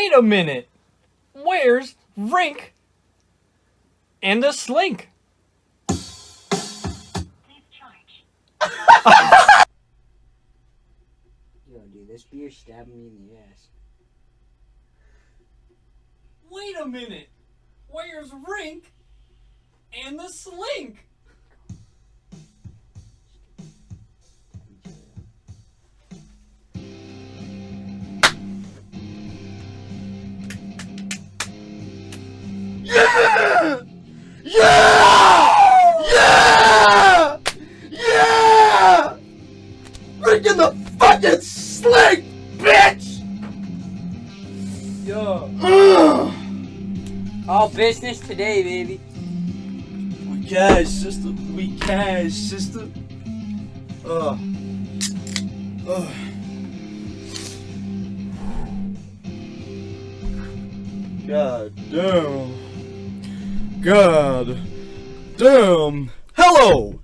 Wait a minute. Where's Wrink and the Slink? Yo, dude, this beer stabbing me in the ass. Wait a minute. Where's Wrink and the Slink? Yeah! Yeah! Yeah! Yeah! Wrink in the fucking Slink, bitch! Yo. All business today, baby. We cash, sister. We cash, sister. God damn. God damn. Hello,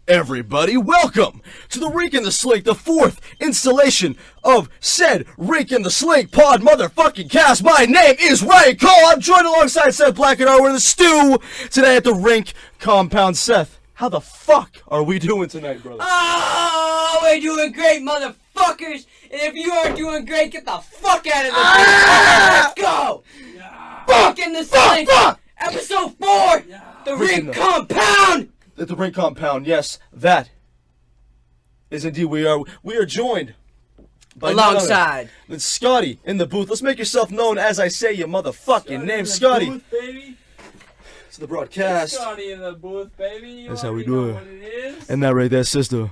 everybody. Welcome to the Wrink and the Slink, the fourth installation of said Wrink and the Slink pod motherfucking cast. My name is Ryan Cole. I'm joined alongside Seth Black and we're in the stew today at the Wrink compound. Seth, how the fuck are we doing tonight, brother? Oh, we're doing great, motherfuckers. And if you aren't doing great, get the fuck out of the bitch. Let's go. Wrink and the Slink. Episode 4. The Wrink compound. At the Wrink compound, yes, that is indeed we are joined by Alongside than Scotty in the booth. Let's make yourself known as I say your motherfucking name, Scotty. Booth, baby. It's the broadcast. Scotty in the booth, baby. You That's how we already do know it. what it is. And that right there, sister,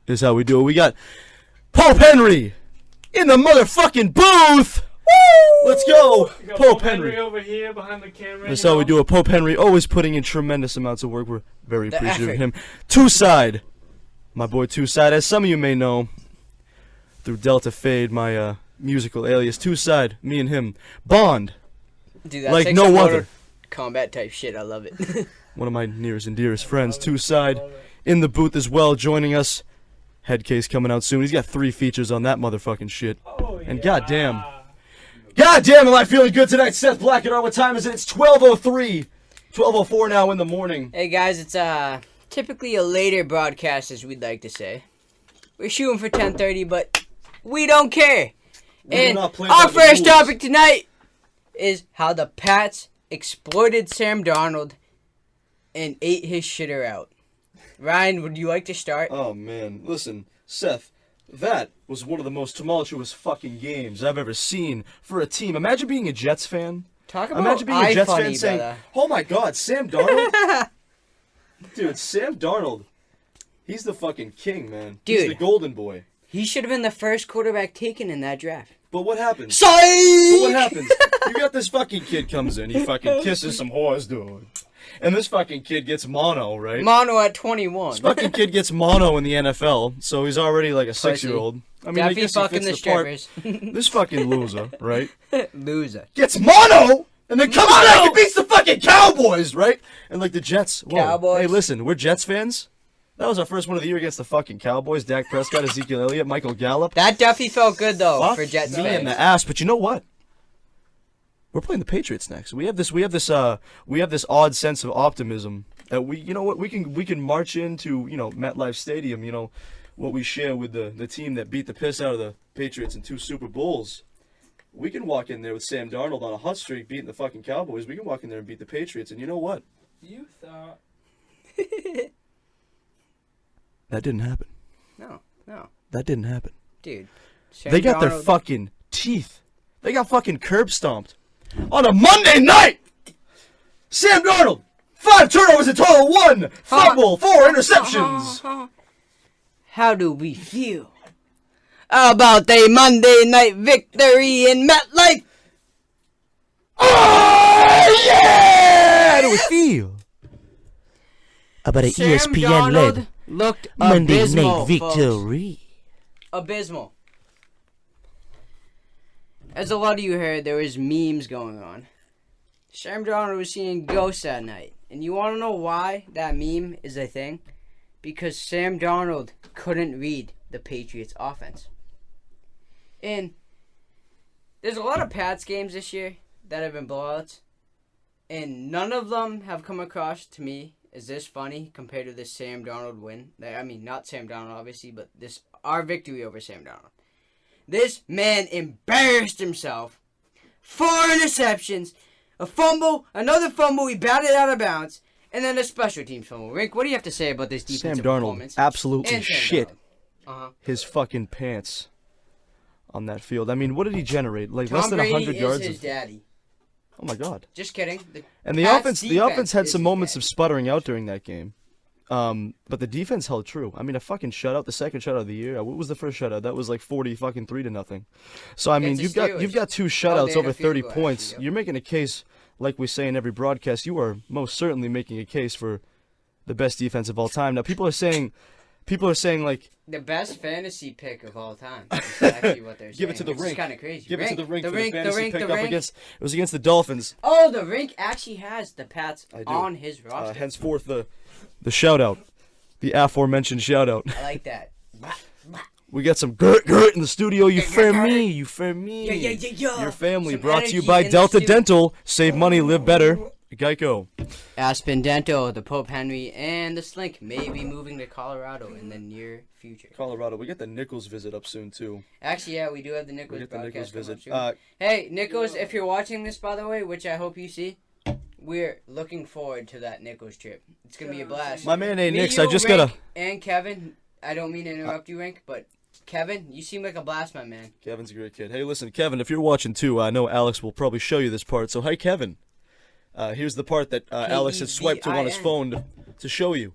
is how we do it. We got Pope Henry in the motherfucking booth. Woo! Let's go, We got Pope Henry. over here behind the camera. That's you how know. we do it. Pope Henry always putting in tremendous amounts of work. We're very The appreciative of effort. him. Two-Side, my boy Two-Side, as some of you may know, through Delta Fade, my musical alias. Two-Side, me and him, bond Dude, that like takes no some other. Mortal Combat type shit. I love it. One of my nearest and dearest friends, Two-Side, in the booth as well, joining us. Head case coming out soon. He's got 3 features on that motherfucking shit. Oh, And yeah. goddamn, am I feeling good tonight, Seth Black? What time is it? It's 12:03, 12:04 now in the morning. Hey guys, it's typically a later broadcast, as we'd like to say. We're shooting for 10:30, but we don't care. We do And not play our by the first rules. topic tonight is how the Pats exploited Sam Darnold and ate his shitter out. Ryan, would you like to start? Oh man, listen, Seth, that was one of the most tumultuous fucking games I've ever seen for a team. Imagine being a Jets fan. Talk about Imagine being a Jets iFunny, fan saying, brother. "Oh my God, Sam Darnold, dude, Sam Darnold, he's the fucking king, man. He's Dude. the golden boy." He should have been the first quarterback taken in that draft. But what happens? Psych! But what happens? You got this fucking kid comes in, he fucking kisses some whores, dude. And this fucking kid gets mono, right? Mono at 21. This fucking kid gets mono in the NFL, so he's already like a 6-year-old. I mean, I Duffy guess he fucking fits the the part. strippers. This fucking loser, right? Loser. Gets mono, and then comes back and beats the fucking Cowboys, right? And like the Jets. Whoa. Cowboys. Hey, listen, we're Jets fans. That was our first one of the year against the fucking Cowboys. Dak Prescott, Ezekiel Elliott, Michael Gallup. That Duffy felt good though Fuck for Jets me in fans. the ass. But you know what? We're playing the Patriots next. We have this odd sense of optimism that you know what, we can march into, MetLife Stadium, what we share with the team that beat the piss out of the Patriots in 2 Super Bowls. We can walk in there with Sam Darnold on a hot streak beating the fucking Cowboys. We can walk in there and beat the Patriots, and you know what? You thought. That didn't happen. No. That didn't happen. Dude. Sam They got their Darnold- fucking teeth. They got fucking curb stomped on a Monday night. Sam Darnold, 5 turnovers in total, 1 fumble, 4 interceptions. How do we feel about a Monday night victory in MetLife? Oh yeah! How do we feel about an Sam ESPN-led Darnold looked Monday abysmal, night folks. victory? Abysmal. As a lot of you heard, there was memes going on. Sam Darnold was seeing ghosts that night. And you want to know why that meme is a thing? Because Sam Darnold couldn't read the Patriots offense. And There's a lot of Pats games this year that have been blowouts, and none of them have come across to me as this funny compared to this Sam Darnold win. I mean, not Sam Darnold, obviously, but our victory over Sam Darnold. This man embarrassed himself. 4 interceptions, a fumble, another fumble, he batted out of bounds, and then a special teams fumble. Rick, what do you have to say about this defensive Sam Darnold performance? absolutely And Sam shit Darnold. his fucking pants on that field. I mean, what did he generate? Like less Tom than Brady 100 yards. is his daddy. Oh my god. Just kidding. And the Pats' offense had is some his moments daddy. of sputtering out during that game. But the defense held true. I mean, a fucking shutout, the second shutout of the year. What was the first shutout? That was like 40 fucking 3-0. So I mean, Against the you've got 2 Oh, shutouts they had over a field 30 goal, points. actually, yep. You're making a case, like we say in every broadcast. You are most certainly making a case for the best defense of all time. Now people are saying like, The best fantasy pick of all time. That's actually what they're saying. give it to the which Rink. is kind of crazy. Give it to the Rink for the Rink, fantasy Rink, pick the up Rink. against. It was against the Dolphins. Oh, the Rink actually has the Pats I do. on his roster. Henceforth, the shout out, the aforementioned shout out. I like that. We got some gurt in the studio. You fair me. You fair me. Yeah. Your family Some brought to you energy by in the Delta studio. Dental. Save money, live better. Geico. Aspen Dental, the Pope Henry, and the Slink may be moving to Colorado in the near future. Colorado. We get the Nichols visit up soon too. Actually, yeah, we do have the We Nichols get the Nichols broadcast visit. coming up soon. Hey, Nichols, if you're watching this, by the way, which I hope you see, we're looking forward to that Nichols trip. It's going to be a blast. My man, A Me, Nix. you, I just Rink, gotta. And Kevin, I don't mean to interrupt you, Rink, but Kevin, you seem like a blast, my man. Kevin's a great kid. Hey, listen, Kevin. If you're watching too, I know Alex will probably show you this part. So, hi, Kevin. Here's the part that Alex had swiped to on his phone to show you.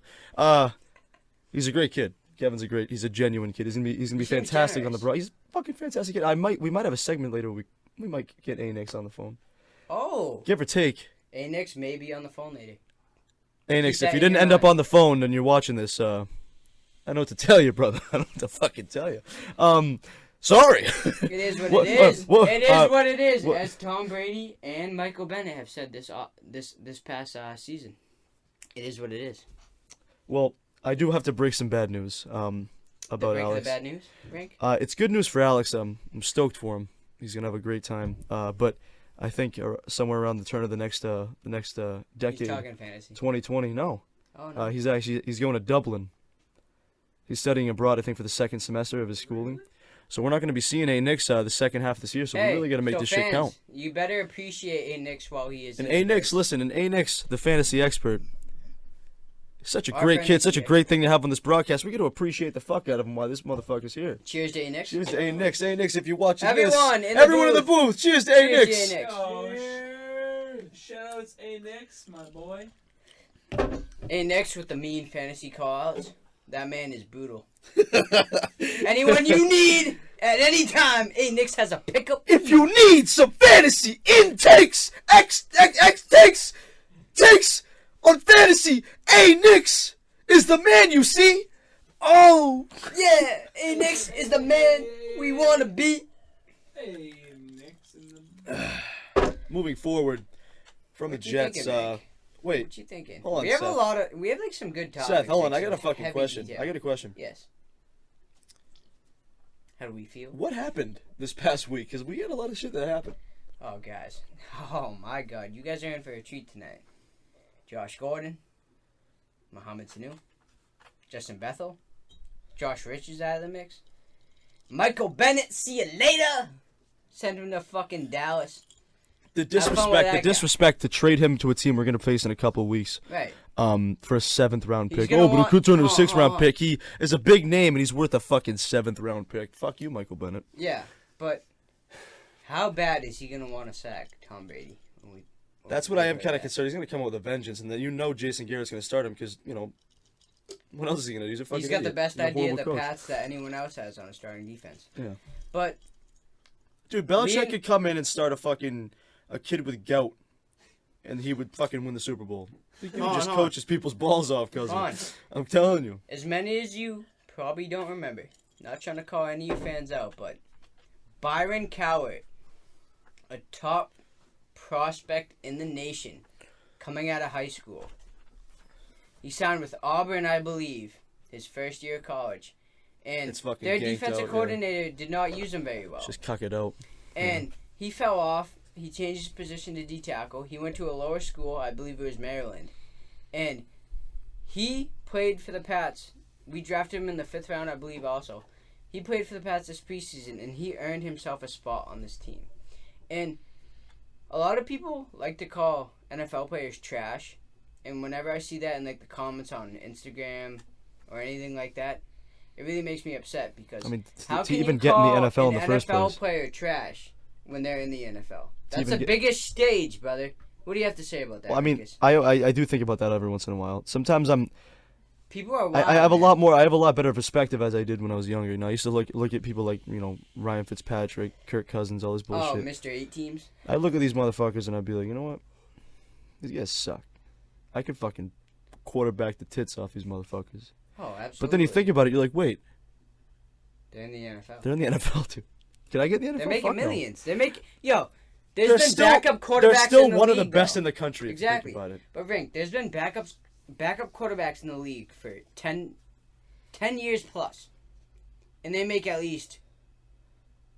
He's a great kid. Kevin's he's a genuine kid. He's gonna be seems fantastic on the generous. broad. He's a fucking fantastic kid. We might have a segment later. We might get A Nix on the phone. Oh, Give or take. A-Nix may be on the phone later. A Nix, Keep if that you in didn't your end up mind. on the phone and you're watching this, I know what to tell you, brother. I know what to fucking tell you. Sorry. It is what What- it is. what- It is what it is. what- As Tom Brady and Michael Bennett have said this past season. It is what it is. Well, I do have to break some bad news The about break of Alex. the bad news, Rink? It's good news for Alex. I'm stoked for him. He's gonna have a great time. But I think somewhere around the turn of the next decade, He's talking fantasy. 2020. No, Oh, no. he's going to Dublin. He's studying abroad, I think, for the second semester of his schooling. So we're not going to be seeing A Nix the second half of this year. So we really got to make so this shit fans, count. You better appreciate A-Nix while he is And in A Nix, there. listen, and A Nix, the fantasy expert, such a Our great friend kid, such a A-Nix. great thing to have on this broadcast. We got to appreciate the fuck out of him while this motherfucker's here. Cheers to A-Nix. Cheers to A Nix. A Nix, if you're watching Everyone this, in the everyone in the booth. booth, cheers to A Cheers Nix. to A-Nix. Oh, shoutouts A-Nix, my boy. A-Nix with the mean fantasy call-outs. That man is brutal. Anyone you need at any time, A-Nix has a pickup. If you need some fantasy intakes, takes on fantasy, A Nix is the man you see. Oh, Yeah, A-Nix is the man we want to be. Hey, Nix in the... moving forward from What the you Jets. thinking, Nick? Wait, What you thinking? Hold on, we have Seth. we have like some good topics. Seth, hold on. like I got a some fucking heavy question. detail. I got a question. Yes. How do we feel? What happened this past week? Because we had a lot of shit that happened. Oh, guys. Oh, my God. You guys are in for a treat tonight. Josh Gordon. Mohamed Sanu. Justin Bethel. Josh Richards out of the mix. Michael Bennett, see you later. Send him to fucking Dallas. The Have fun with that guy. disrespect to trade him to a team we're gonna face in a couple of weeks. Right. For a 7th round He's pick. gonna Oh, but want- he could turn into a 6th round uh-uh. pick. He is a big name and he's worth a fucking 7th round pick. Fuck you, Michael Bennett. Yeah, but how bad is he going to want to sack Tom Brady? That's what I am kind of concerned. He's gonna come out with a vengeance, and then Jason Garrett's gonna start him because what else is he gonna do? He's a fucking He's got the idiot. best He's a idea of horrible the coach. Pats that anyone else has on a starting defense. Yeah. But Dude, Belichick Me- could come in and start a kid with gout, and he would fucking win the Super Bowl. He could Hold on, just hold on. coach his people's balls off, cousin. Hold on. I'm telling you. as many as you probably don't remember, not trying to call any of your fans out, but Byron Cowart, a top prospect in the nation coming out of high school. He signed with Auburn, I believe, his first year of college. And It's fucking their ganked defensive out, yeah. coordinator did not use him very well. Just cuck it out. And he fell off. He changed his position to D tackle. He went to a lower school. I believe it was Maryland. And he played for the Pats. We drafted him in the 5th round, I believe, also. He played for the Pats this preseason, and he earned himself a spot on this team. And a lot of people like to call NFL players trash. And whenever I see that in like the comments on Instagram or anything like that, it really makes me upset because I mean, how to can even you get in call the NFL in an the first NFL place. player trash when they're in the NFL? That's even the biggest stage, brother. What do you have to say about that? Well, I mean, Marcus? I do think about that every once in a while. Sometimes People are wild, I have a man. lot more. I have a lot better perspective as I did when I was younger. And I used to look at people like Ryan Fitzpatrick, Kirk Cousins, all this Oh, bullshit. Mr. 8 teams. I look at these motherfuckers and I'd be like, you know what? These guys suck. I could fucking quarterback the tits off these motherfuckers. Oh, absolutely. But then you think about it, you're like, wait, they're in the NFL. they're in the NFL too. Can I get in the NFL? They're making Fuck no. millions. They're making There's They're been still, backup quarterbacks. they're still in the one league, of the best though. in the country. Exactly. If you think about it. But Rink, there's been backup quarterbacks in the league for 10 years plus, and they make at least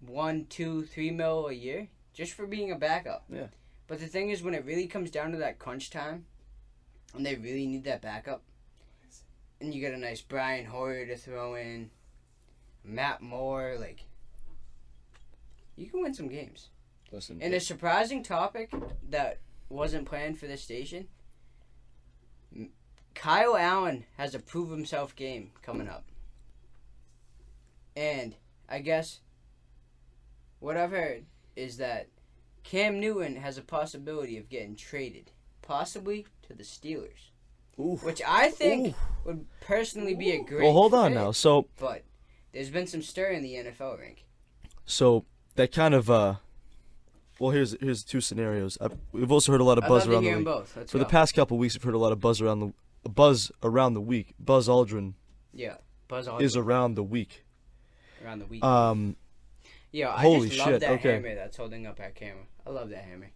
1, 2, 3 mil a year just for being a backup. Yeah. But the thing is, when it really comes down to that crunch time, and they really need that backup, and you get a nice Brian Hoyer to throw in, Matt Moore, like, you can win some games. Listen. And a surprising topic that wasn't planned for this station, Kyle Allen has a prove himself game coming up. And I guess what I've heard is that Cam Newton has a possibility of getting traded, possibly to the Steelers. Oof. Which I think Oof. would personally be a great Well, hold on fit, now. So But there's been some stir in the NFL rank. that kind of well, here's two scenarios. We've also heard a lot of I'd buzz love to around hear the them league. both. Let's For go. the past couple weeks, we've heard a lot of buzz around the week. Buzz Aldrin Yeah, Buzz is around the week. around the week. Yeah, I holy just love shit, that okay. hammer that's holding up our camera. I love that hammer.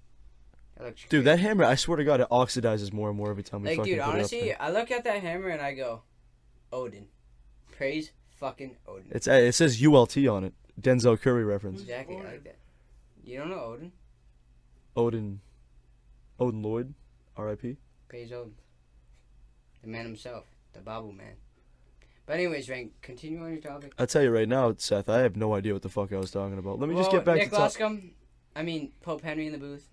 That looks Dude, great. that hammer, I swear to God, it oxidizes more and more every time we Like, fucking dude, put honestly, it up I look at that hammer and I go, Odin. Praise fucking Odin. there. It says ULT on it. Denzel Curry reference. Exactly, I like that. You don't know Odin? Odin Lloyd, R.I.P. Praise Odin. The man himself. The Bible man. But anyways, Rank, continue on your topic. I tell you right now, Seth, I have no idea what the fuck I was talking about. Let me just get back Nick to top. Pope Henry in the booth.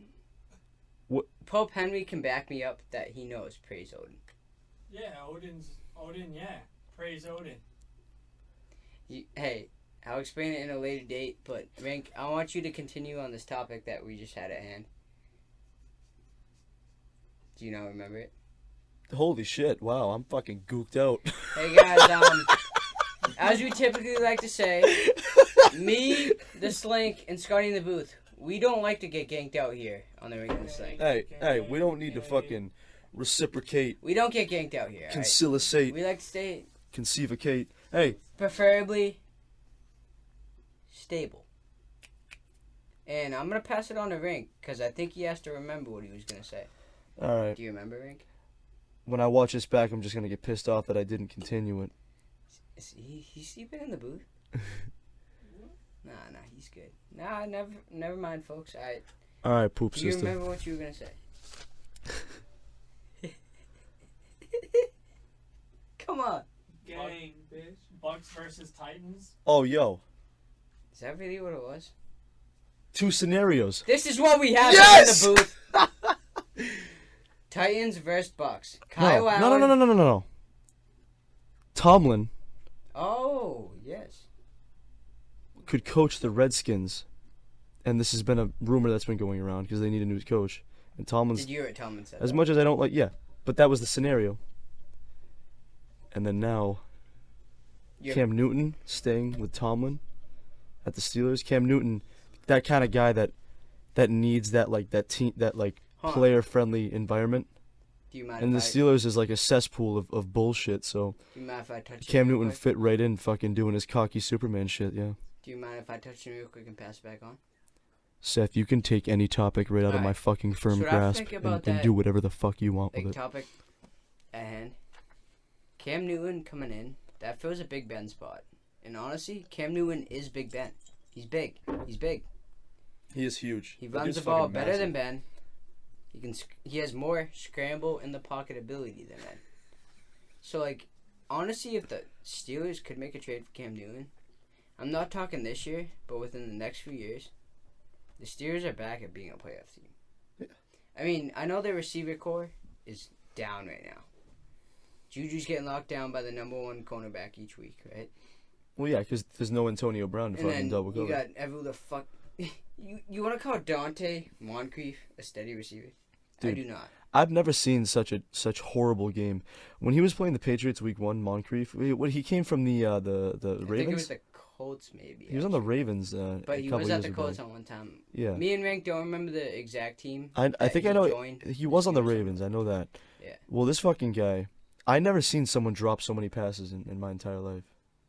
What? Pope Henry can back me up that he knows Praise Odin. Yeah, Odin, yeah. Praise Odin. Hey, I'll explain it in a later date, but Rank, I want you to continue on this topic that we just had at hand. Do you remember it? Holy shit, wow, I'm fucking gooked out. Hey guys, as we typically like to say, me, the Slink, and Scotty in the booth, we don't like to get ganked out here on the Wrink The Slink. Hey, we don't need to fucking reciprocate, We don't get ganked out here. Alright? conciliate, We like to stay conceivacate. Hey, preferably stable. And I'm gonna pass it on to Rink because I think he has to remember what he was gonna say. alright. Do you remember, Rink? When I watch this back, I'm just gonna get pissed off that I didn't continue it. Is he's sleeping in the booth? Nah, he's good. Nah, never mind, folks. Alright, poop Do you system. remember what you were gonna say? Come on. Gang, bitch. Bucks versus Titans. Oh, yo. Is that really what it was? Two scenarios. This is what we have Yes! in the booth. Titans versus Bucks. Kyle Allen. No. Tomlin Oh, yes. could coach the Redskins. And this has been a rumor that's been going around because they need a new coach. And Tomlin's, Did you hear what Tomlin said? as though? much as I don't like, yeah. But that was the scenario. And then now, Yeah. Cam Newton staying with Tomlin at the Steelers. Cam Newton, that kind of guy that needs that Huh. player-friendly environment. Do you mind And the if Steelers is like a cesspool of bullshit. So do you mind if I touch Cam him real Newton quick? fit right in, fucking doing his cocky Superman shit. Yeah. Do you mind if I touch him real quick and pass it back on? Seth, you can take any topic right out of my Alright. fucking firm So what I grasp think and, about and that, do whatever the fuck you want Big with it. topic at hand. Cam Newton coming in. That fills a Big Ben spot. And honestly, Cam Newton is Big Ben. He's big. He is huge. He That runs dude's the ball fucking better massive. than Ben. He has more scramble in the pocket ability than Ben. So, like, honestly, if the Steelers could make a trade for Cam Newton, I'm not talking this year, but within the next few years, the Steelers are back at being a playoff team. Yeah. I mean, I know their receiver core is down right now. Juju's getting locked down by the number one cornerback each week, right? Well, yeah, because there's no Antonio Brown to And fucking then double you cover. got every the fuck. You want to call Dante Moncrief a steady receiver? I Dude. do not. I've never seen such horrible game. When he was playing the Patriots week 1, Moncrief, he came from the I think it was Ravens. the Colts, maybe. He was on the actually. Ravens But a he couple was at years the ago. Colts on one time. Yeah. Me and Rank don't remember the exact team. I that think he I know joined he this was on the year or something. Ravens. I know that. Yeah. Well, this fucking guy, I never seen someone drop so many passes in my entire life.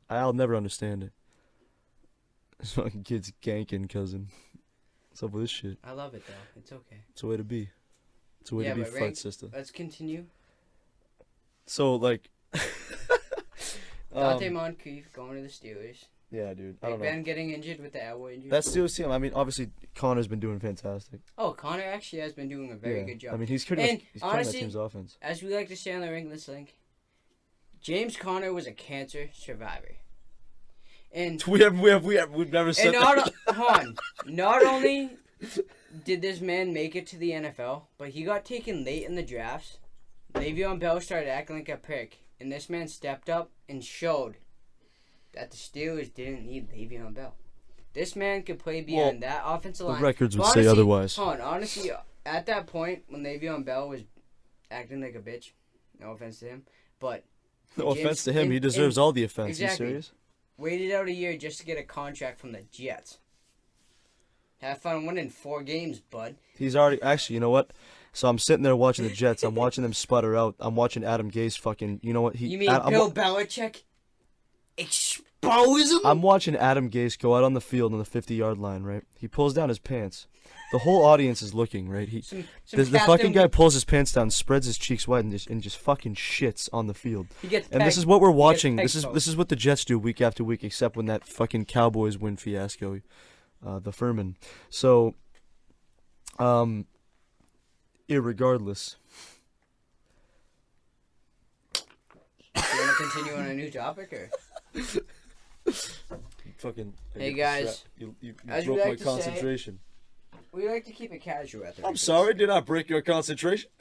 I'll never understand it. This fucking kid's ganking, cousin. What's up with this shit? I love it though. It's okay. It's a way to be. It's a way Yeah, to be, but flight Rank, sister. let's continue. So like, Dante Moncrief going to the Steelers. yeah, dude. I Big don't know. Ben getting injured with the elbow injury. That Steelers team. I mean, obviously Connor's been doing fantastic. Oh, Connor actually has been doing a very Yeah. good job. I mean, he's pretty And much carrying that honestly- team's offense. As we like to say on the Wrink The Slink, James Conner was a cancer survivor. And We've never said And not only did this man make it to the NFL, but he got taken late in the drafts. Le'Veon Bell started acting like a prick, and this man stepped up and showed that the Steelers didn't need Le'Veon Bell. This man could play beyond that offensive The line. records would But say honestly- otherwise. Honestly, at that point when Le'Veon Bell was acting like a bitch, no offense to him, but No James- offense to him, he in- deserves all the offense. exactly. You serious? waited out a year just to get a contract from the Jets. Have fun winning 4 games, bud. He's already actually. You know what? So I'm sitting there watching the Jets. I'm watching them sputter out. I'm watching Adam Gase fucking. You know what? You mean Bill Belichick expose him? I'm watching Adam Gase go out on the field on the 50-yard line. Right? He pulls down his pants. The whole audience is looking. Right? Some The fucking captain- guy pulls his pants down, spreads his cheeks wide, and just fucking shits on the field. He gets And this pegged. is what we're He gets watching. pegged, This is folks. what the Jets do week after week, except when that fucking Cowboys win fiasco, the Furman. So, irregardless, You want to continue on a new topic, or? fucking. Hey, guys. You As we broke like my to say- concentration. We like to keep it casual at the I'm Wrink The sorry, Slink. did I break your concentration?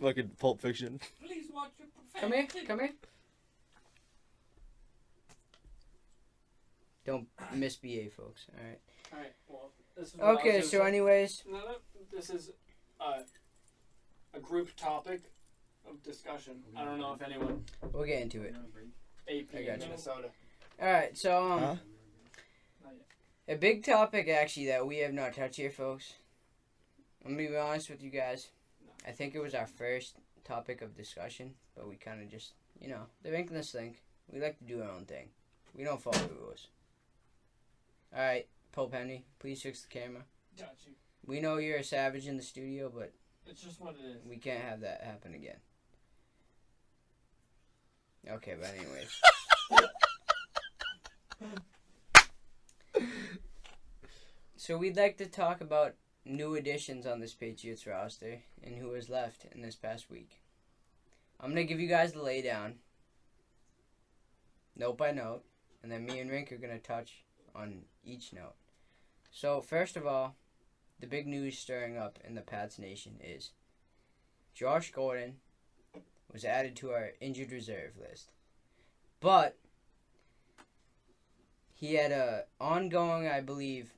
Fucking Pulp Fiction. Please watch your Come here, come here. Don't misbehave, folks. All right. Alright, well, this is what I was Okay. gonna So, say. anyways, No, this is a group topic of discussion. I don't know if anyone we'll get into it. AP I in gotcha. Minnesota. All right. So, Huh? Not yet. a big topic actually that we have not touched here, folks. I'm gonna be honest with you guys. I think it was our first topic of discussion, but we kind of just, the Wrink The Slink. We like to do our own thing. We don't follow the rules. All right, Pope Henry, please fix the camera. Got you. We know you're a savage in the studio, but It's just what it is. we can't have that happen again. Okay, but anyways. So we'd like to talk about new additions on this Patriots roster and who has left in this past week. I'm going to give you guys the laydown, note by note, and then me and Rink are going to touch on each note. So, first of all, the big news stirring up in the Pats Nation is Josh Gordon was added to our injured reserve list. But he had a ongoing, I believe,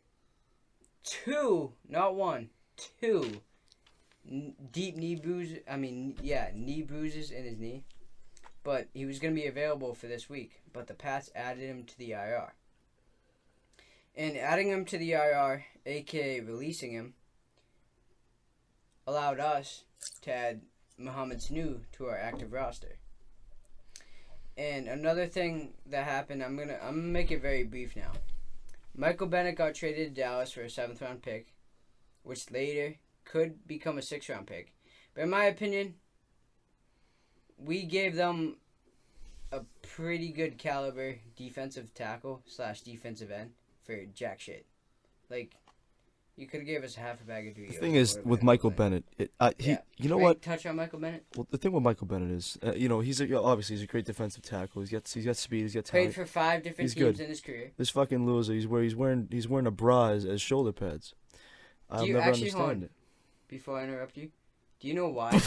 two deep knee bruises. Knee bruises in his knee. But he was going to be available for this week. But the Pats added him to the IR. And adding him to the IR, aka releasing him, allowed us to add Mohamed Sanu to our active roster. And another thing that happened, I'm gonna make it very brief now. Michael Bennett got traded to Dallas for a 7th round pick, which later could become a 6th round pick. But in my opinion, we gave them a pretty good caliber defensive tackle / defensive end for jack shit. Like, You could have gave us half a bag of Doritos. The thing is, with Michael Bennett, you know what? Touch on Michael Bennett. Well, the thing with Michael Bennett is, obviously he's a great defensive tackle. He's got speed. He's got talent. Played for 5 different He's teams good. in his career. This fucking loser, he's wearing a bra as shoulder pads. I'll never understand it. Before I interrupt you, do you know why?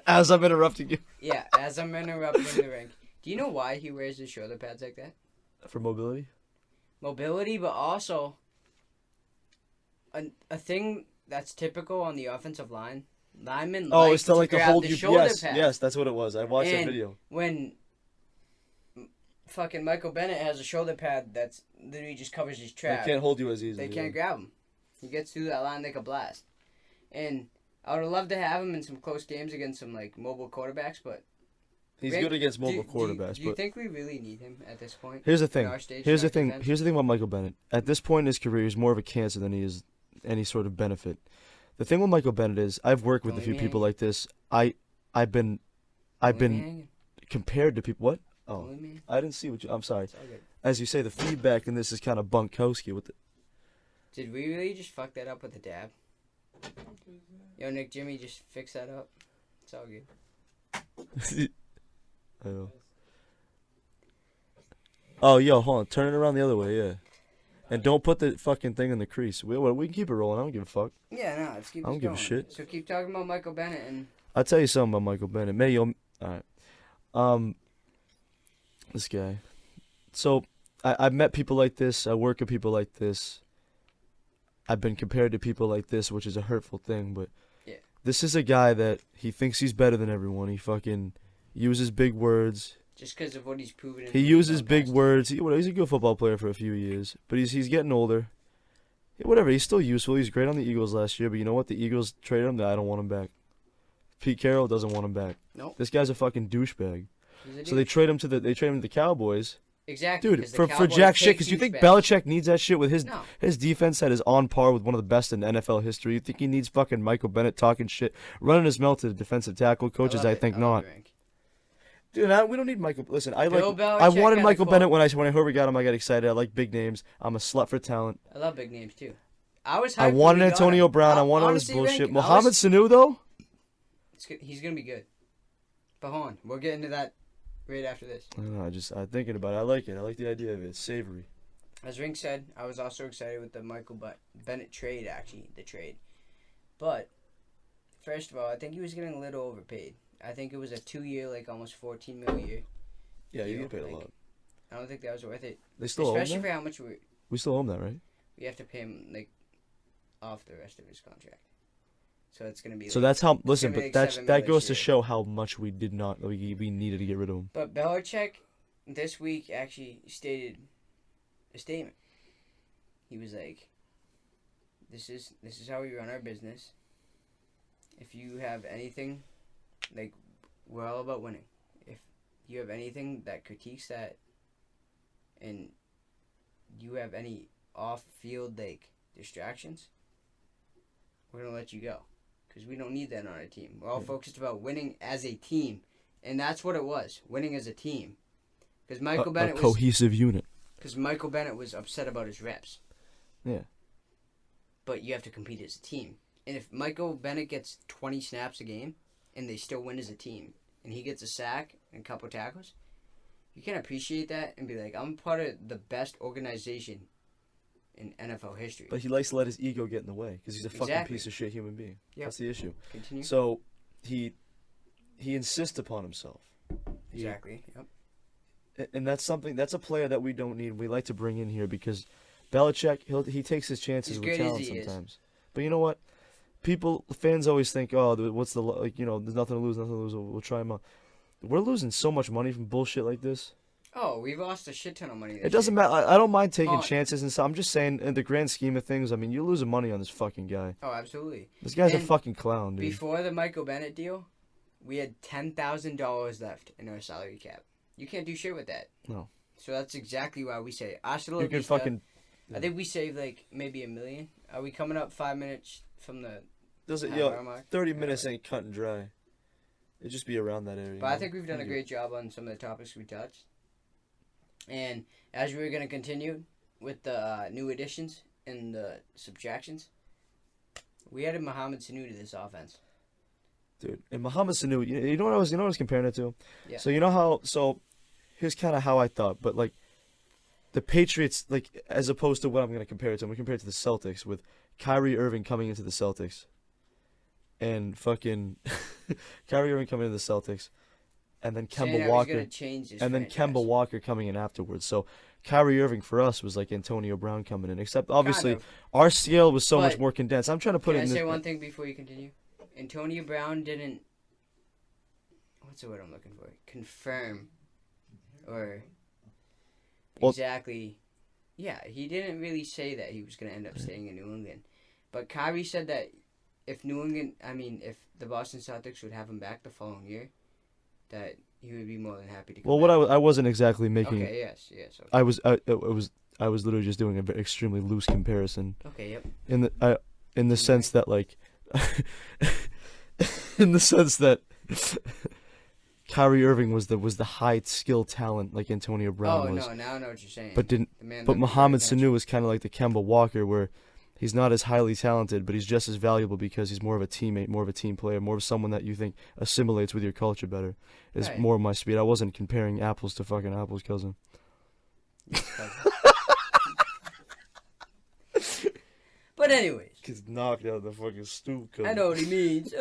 As I'm interrupting you. Yeah, as I'm interrupting the ring. Do you know why he wears his shoulder pads like that? For mobility. Mobility, but also a thing that's typical on the offensive line. Linemen It's to like to grab hold the you. shoulder Yes, pads. yes, that's what it was. I watched that And video. when fucking Michael Bennett has a shoulder pad that's literally just covers his trap, They can't hold you as easily. they can't grab him. He gets through that line like a blast. And I would have loved to have him in some close games against some like mobile quarterbacks, but He's Rick, good against mobile quarterbacks. Do you but think we really need him at this point? here's the thing. in our stage Here's the of our thing. defense? Here's the thing about Michael Bennett. At this point in his career, he's more of a cancer than he is any sort of benefit. The thing with Michael Bennett is, I've worked with a few people like this. I've been compared to people. What? Oh, I didn't see what you. I'm sorry. As you say, the feedback in this is kind of Bunkowski with it. Did we really just fuck that up with the dab? Yo, Nick, Jimmy, just fix that up. It's all good. I know. Oh, yo, hold on. Turn it around the other way, yeah. And don't put the fucking thing in the crease. We can keep it rolling. I don't give a fuck. Yeah, no, let's keep this I don't give a going. shit. So keep talking about Michael Bennett and... I'll tell you something about Michael Bennett. Alright. This guy. So, I've met people like this. I work with people like this. I've been compared to people like this, which is a hurtful thing, but... Yeah. This is a guy that he thinks he's better than everyone. He fucking uses big words. Just because of what he's proven. He uses big words. He's a good football player for a few years, but he's getting older. Yeah, whatever, he's still useful. He's great on the Eagles last year, but you know what? The Eagles traded him. I don't want him back. Pete Carroll doesn't want him back. Nope. This guy's a fucking douchebag. He's a So they trade him to the Cowboys. Exactly. Dude, for jack shit. Because you think Belichick needs that shit with his defense that is on par with one of the best in NFL history? You think he needs fucking Michael Bennett talking shit, running his mouth to the defensive tackle coaches? I think not. Dude, we don't need Michael. Listen, I wanted Michael Bennett when I heard we got him. I got excited. I like big names. I'm a slut for talent. I love big names too. I wanted Antonio Brown. I wanted all this bullshit. Mohamed Sanu though. He's gonna be good. But hold on, we'll get into that right after this. I don't know. I'm thinking about it. I like it. I like the idea of it. It's savory. As Rink said, I was also excited with the Michael Bennett trade. Actually, the trade. But first of all, I think he was getting a little overpaid. I think it was a 2-year, like almost $14 million a year. Yeah, you get paid a lot. I don't think that was worth it. They still owe him especially that? for how much we still owe him that, right? We have to pay him like off the rest of his contract. So it's gonna be. So that's how. Listen, gonna be but like $7 that million goes this to year. show how much we needed to get rid of him. But Belichick this week actually stated a statement. He was like, "This is how we run our business. If you have anything, like, we're all about winning. If you have anything that critiques that, and you have any off-field like distractions, we're gonna let you go, because we don't need that on our team. We're all focused about winning as a team, and that's what it was, winning as a team. Because Michael Bennett a cohesive unit. Because Michael Bennett was upset about his reps. Yeah. But you have to compete as a team. And if Michael Bennett gets 20 snaps a game and they still win as a team and he gets a sack and a couple tackles, you can appreciate that and be like, I'm part of the best organization in NFL history. But he likes to let his ego get in the way because he's a fucking piece of shit human being. Yep. That's the issue. Continue. So he insists upon himself. Exactly. Yep. And that's a player that we don't need. We like to bring in here because Belichick, he takes his chances with talent sometimes. But you know what? Fans always think, oh, what's there's nothing to lose, we'll try him out. We're losing so much money from bullshit like this. Oh, we've lost a shit ton of money. It doesn't matter. I don't mind taking chances and stuff. I'm just saying, in the grand scheme of things, I mean, you're losing money on this fucking guy. Oh, absolutely. This guy's a fucking clown, dude. Before the Michael Bennett deal, we had $10,000 left in our salary cap. You can't do shit with that. No. So that's exactly why we say Hasta la You can vista. fucking. I think we saved like maybe $1 million. Are we coming up 5 minutes from the? Does it? 30 minutes ain't cut and dry. It'd just be around that area. But I think we've done a great job on some of the topics we touched. And as we're gonna continue with the new additions and the subtractions, We added Mohamed Sanu to this offense. Dude, and Mohamed Sanu, you know what I was comparing it to? Yeah. So you know how, here's kind of how I thought, but like, the Patriots, like, as opposed to what I'm going to compare it to, I'm going to compare it to the Celtics with Kyrie Irving coming into the Celtics. And fucking Kyrie Irving coming into the Celtics. And then Kemba Walker. And then Kemba Walker coming in afterwards. So Kyrie Irving for us was like Antonio Brown coming in. Except obviously our scale was so much more condensed. I'm trying to put it in. Can I say one thing before you continue? Antonio Brown didn't. What's the word I'm looking for? Confirm. Or. Exactly. Yeah, he didn't really say that he was going to end up staying in New England. But Kyrie said that if the Boston Celtics would have him back the following year, that he would be more than happy to come back. Well, I wasn't exactly making. Okay, yes. Okay. I was literally just doing an extremely loose comparison. Okay, yep. In the sense that like, in the sense that Kyrie Irving was the high skill talent like Antonio Brown was. Oh no, now I know what you're saying. But Mohamed Sanu was kind of like the Kemba Walker, where he's not as highly talented, but he's just as valuable because he's more of a teammate, more of a team player, more of someone that you think assimilates with your culture better. Is more of my speed. I wasn't comparing apples to fucking apples, cousin. But anyways. Gets knocked out of the fucking stoop. I know what he means.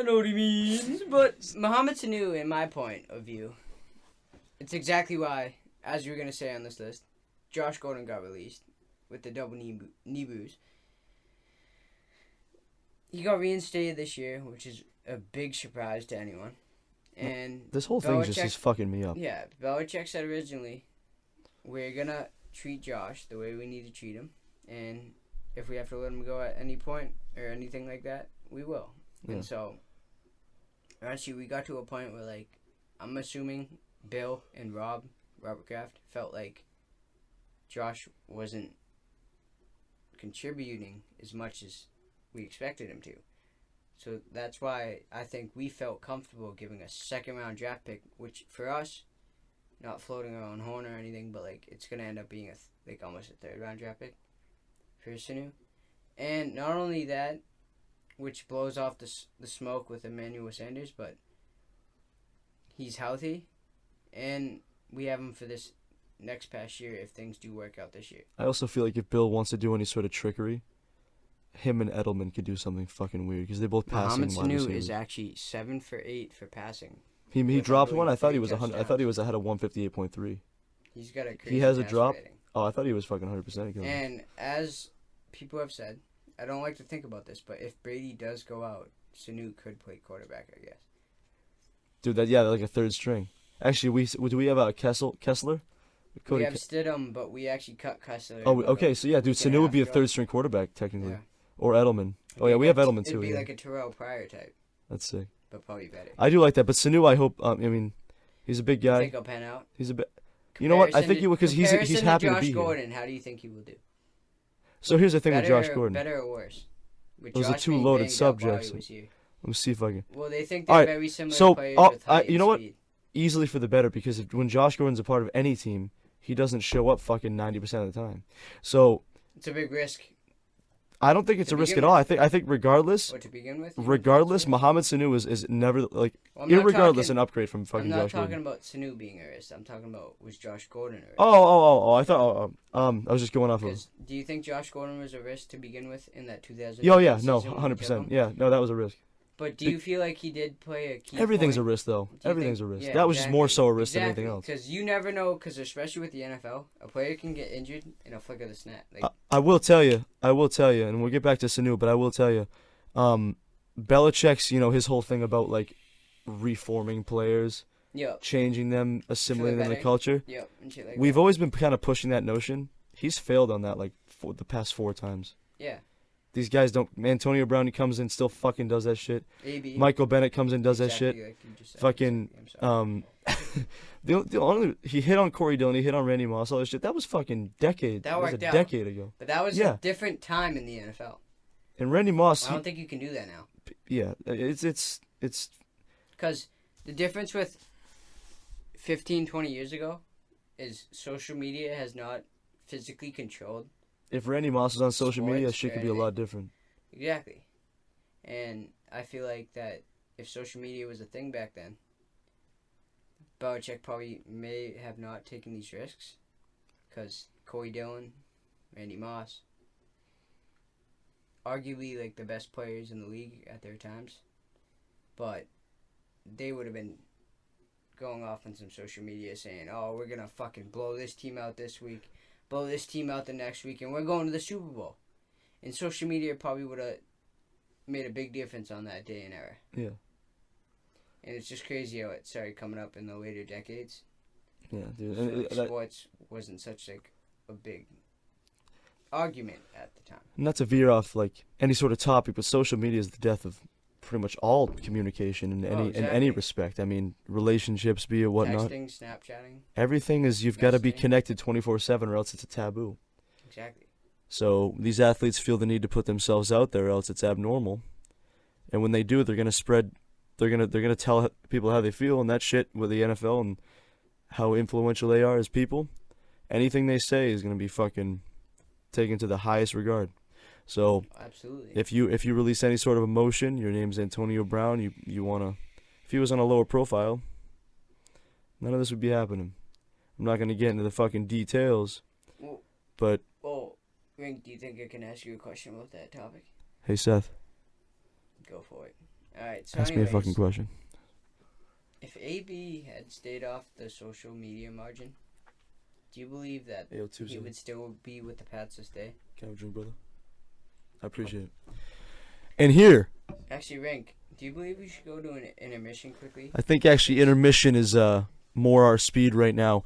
But Mohamed Sanu, in my point of view, it's exactly why, as you were going to say on this list, Josh Gordon got released with the double knee bruise. He got reinstated this year, which is a big surprise to anyone. And this whole thing just is fucking me up. Yeah, Belichick said originally, we're going to treat Josh the way we need to treat him. And if we have to let him go at any point or anything like that, we will. Yeah. And so, actually, we got to a point where, like, I'm assuming Bill and Robert Kraft, felt like Josh wasn't contributing as much as we expected him to. So that's why I think we felt comfortable giving a second-round draft pick, which for us, not floating our own horn or anything, but, like, it's going to end up being almost a third-round draft pick for Sanu. And not only that, which blows off the smoke with Emmanuel Sanders, but he's healthy, and we have him for this next past year if things do work out this year. I also feel like if Bill wants to do any sort of trickery, him and Edelman could do something fucking weird because they both passing. Mohamed Sanu is actually 7 for 8 for passing. He dropped one. I thought he was 100. I thought he was ahead of 158.3. He's got a crazy. He has a drop. Rating. Oh, I thought he was fucking 100%. And as people have said, I don't like to think about this, but if Brady does go out, Sanu could play quarterback, I guess. Dude, like a third string. Actually, do we have a Kessler? We have Stidham, but we actually cut Kessler. Oh, okay. So yeah, dude, Sanu would be a third string quarterback technically. Yeah. Or Edelman. Oh yeah, we have Edelman too. It'd be like a Terrell Pryor type. That's sick. But probably better. I do like that, but Sanu, I hope. He's a big guy. You think he'll pan out? He's a bit. You know what? I think he will because he's happy to be Josh Gordon, how do you think he will do? So here's the thing with Josh Gordon. Better or worse? Those are two loaded subjects. Let me see if I can. Well, they think they're very similar players with height you know and speed. What? Easily for the better because when Josh Gordon's a part of any team, he doesn't show up fucking 90% of the time. So it's a big risk. I don't think it's a risk at all. I think regardless. What to begin with? Regardless, Mohamed Sanu is never irregardless an upgrade from fucking Josh Gordon. I'm not talking about Sanu being a risk. I'm talking about was Josh Gordon a risk? Oh! I thought. I was just going off of. Do you think Josh Gordon was a risk to begin with in that 2000? Oh yeah, no, 100%. Yeah, no, that was a risk. But do you feel like he did play a key Everything's point? A risk, though. Everything's a risk. Yeah, that was just more so a risk than anything else. Because you never know, because especially with the NFL, a player can get injured in a flick of the snap. I will tell you, and we'll get back to Sanu, but I will tell you, Belichick's, his whole thing about, like, reforming players, changing them, assimilating them in the culture. And shit like We've always been kind of pushing that notion. He's failed on that, like, for the past 4 times. Yeah. These guys don't. Antonio Brown, he comes in, still fucking does that shit. AB. Michael Bennett comes in, does that shit. Like you just said. Fucking. The only he hit on Corey Dillon, he hit on Randy Moss, all this shit. That was fucking decade. That worked was a out. Decade ago. But that was a different time in the NFL. And Randy Moss. I don't think you can do that now. Yeah, it's. Because the difference with 15, 20 years ago is social media has not physically controlled. If Randy Moss was on social media, shit could be a lot different. Exactly. And I feel like that if social media was a thing back then, Belichick probably may have not taken these risks. Because Corey Dillon, Randy Moss, arguably like the best players in the league at their times. But they would have been going off on some social media saying, oh, we're going to fucking blow this team out this week, blow this team out the next week, and we're going to the Super Bowl. And social media probably would have made a big difference on that day and era. Yeah. And it's just crazy how it started coming up in the later decades. Yeah, dude. So, And like, sports wasn't such like a big argument at the time. not to veer off like any sort of topic, but social media is the death of pretty much all communication in any exactly. respect. I mean, relationships, be it whatnot. Texting, Snapchatting. Everything is you've got to be Messaging. connected 24/7, or else it's a taboo. Exactly. So these athletes feel the need to put themselves out there, or else it's abnormal. And when they do, they're gonna spread. They're gonna tell people how they feel, and that shit with the NFL and how influential they are as people. Anything they say is gonna be fucking taken to the highest regard. So Absolutely. if you release any sort of emotion, your name's Antonio Brown. You wanna, if he was on a lower profile, none of this would be happening. I'm not gonna get into the fucking details, Well, but well, Rink, do you think I can ask you a question about that topic? hey Seth, Go for it. All right. So ask me a fucking question. If AB had stayed off the social media margin, do you believe that Hey, yo, he Tuesday. would still be with the Pats this day? Can I have a drink, brother? I appreciate it. And here, Actually, Rink, do you believe we should go to an intermission quickly? I think actually intermission is more our speed right now.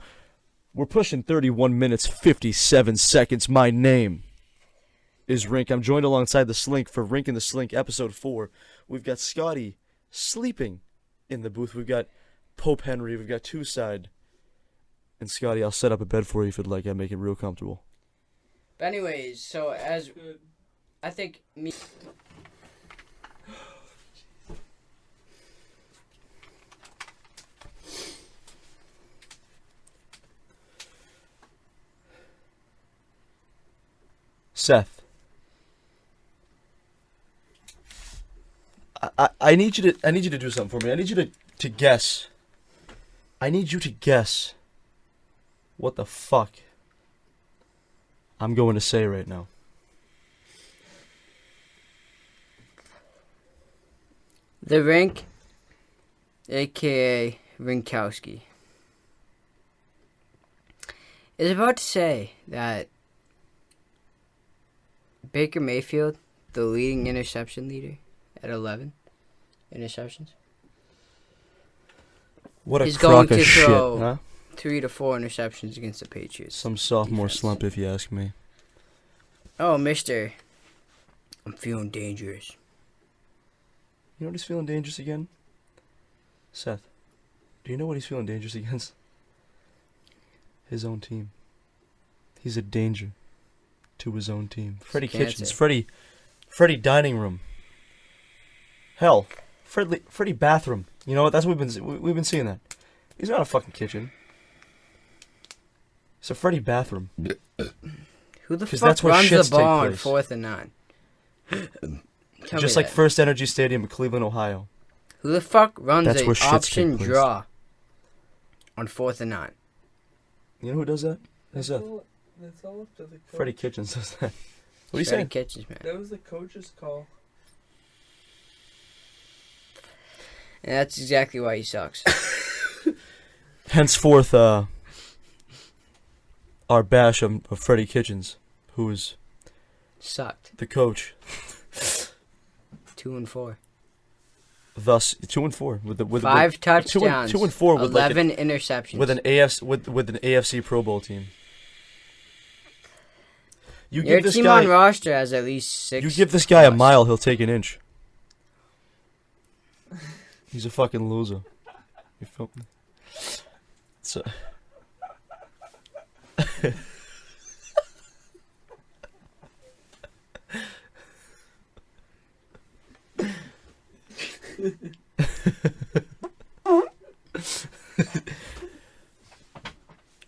We're pushing 31 minutes 57 seconds. My name is Rink. I'm joined alongside the Slink for Wrink the Slink episode 4. We've got Scotty sleeping in the booth. We've got Pope Henry. We've got Two Side. And Scotty, I'll set up a bed for you if you'd like. I make it real comfortable. But anyways, so as Good. I think me. Seth, I need you to do something for me. I need you to guess. I need you to guess what the fuck I'm going to say right now. The Rink, aka Rinkowski, is about to say that Baker Mayfield, the leading interception leader at 11 interceptions, What a He's going crock of to shit, throw. huh? 3 to 4 interceptions against the Patriots. Some sophomore defense. slump, if you ask me. Oh, mister, I'm feeling dangerous. You know what he's feeling dangerous again? Seth, do you know what he's feeling dangerous against? His own team. He's a danger to his own team. Freddie cancer. Kitchens, Freddie Dining Room. Hell, Freddie Bathroom. You know what? That's what we've been seeing that. He's not a fucking kitchen. It's a Freddie Bathroom. Who the 'Cause fuck that's where runs the shits take ball on place. 4th and 9? Tell Just me like that. First Energy Stadium in Cleveland, Ohio. Who the fuck runs That's a where shits option take place. draw on 4th and 9? You know who does that? That's Seth. That's all up to the coach. Freddie Kitchens does that. What are you Freddie saying? Kitchens, man. That was the coach's call. And that's exactly why he sucks. Henceforth, our bash of Freddie Kitchens, who is Sucked. the coach. 2 and 4. Thus, 2 and 4 with 5 touchdowns. 2 and 4 with 11 interceptions. with an AFC Pro Bowl team. You Your give this team guy on roster has at least 6. you give this guy a plus. mile, he'll take an inch. He's a fucking loser. You feel me? So.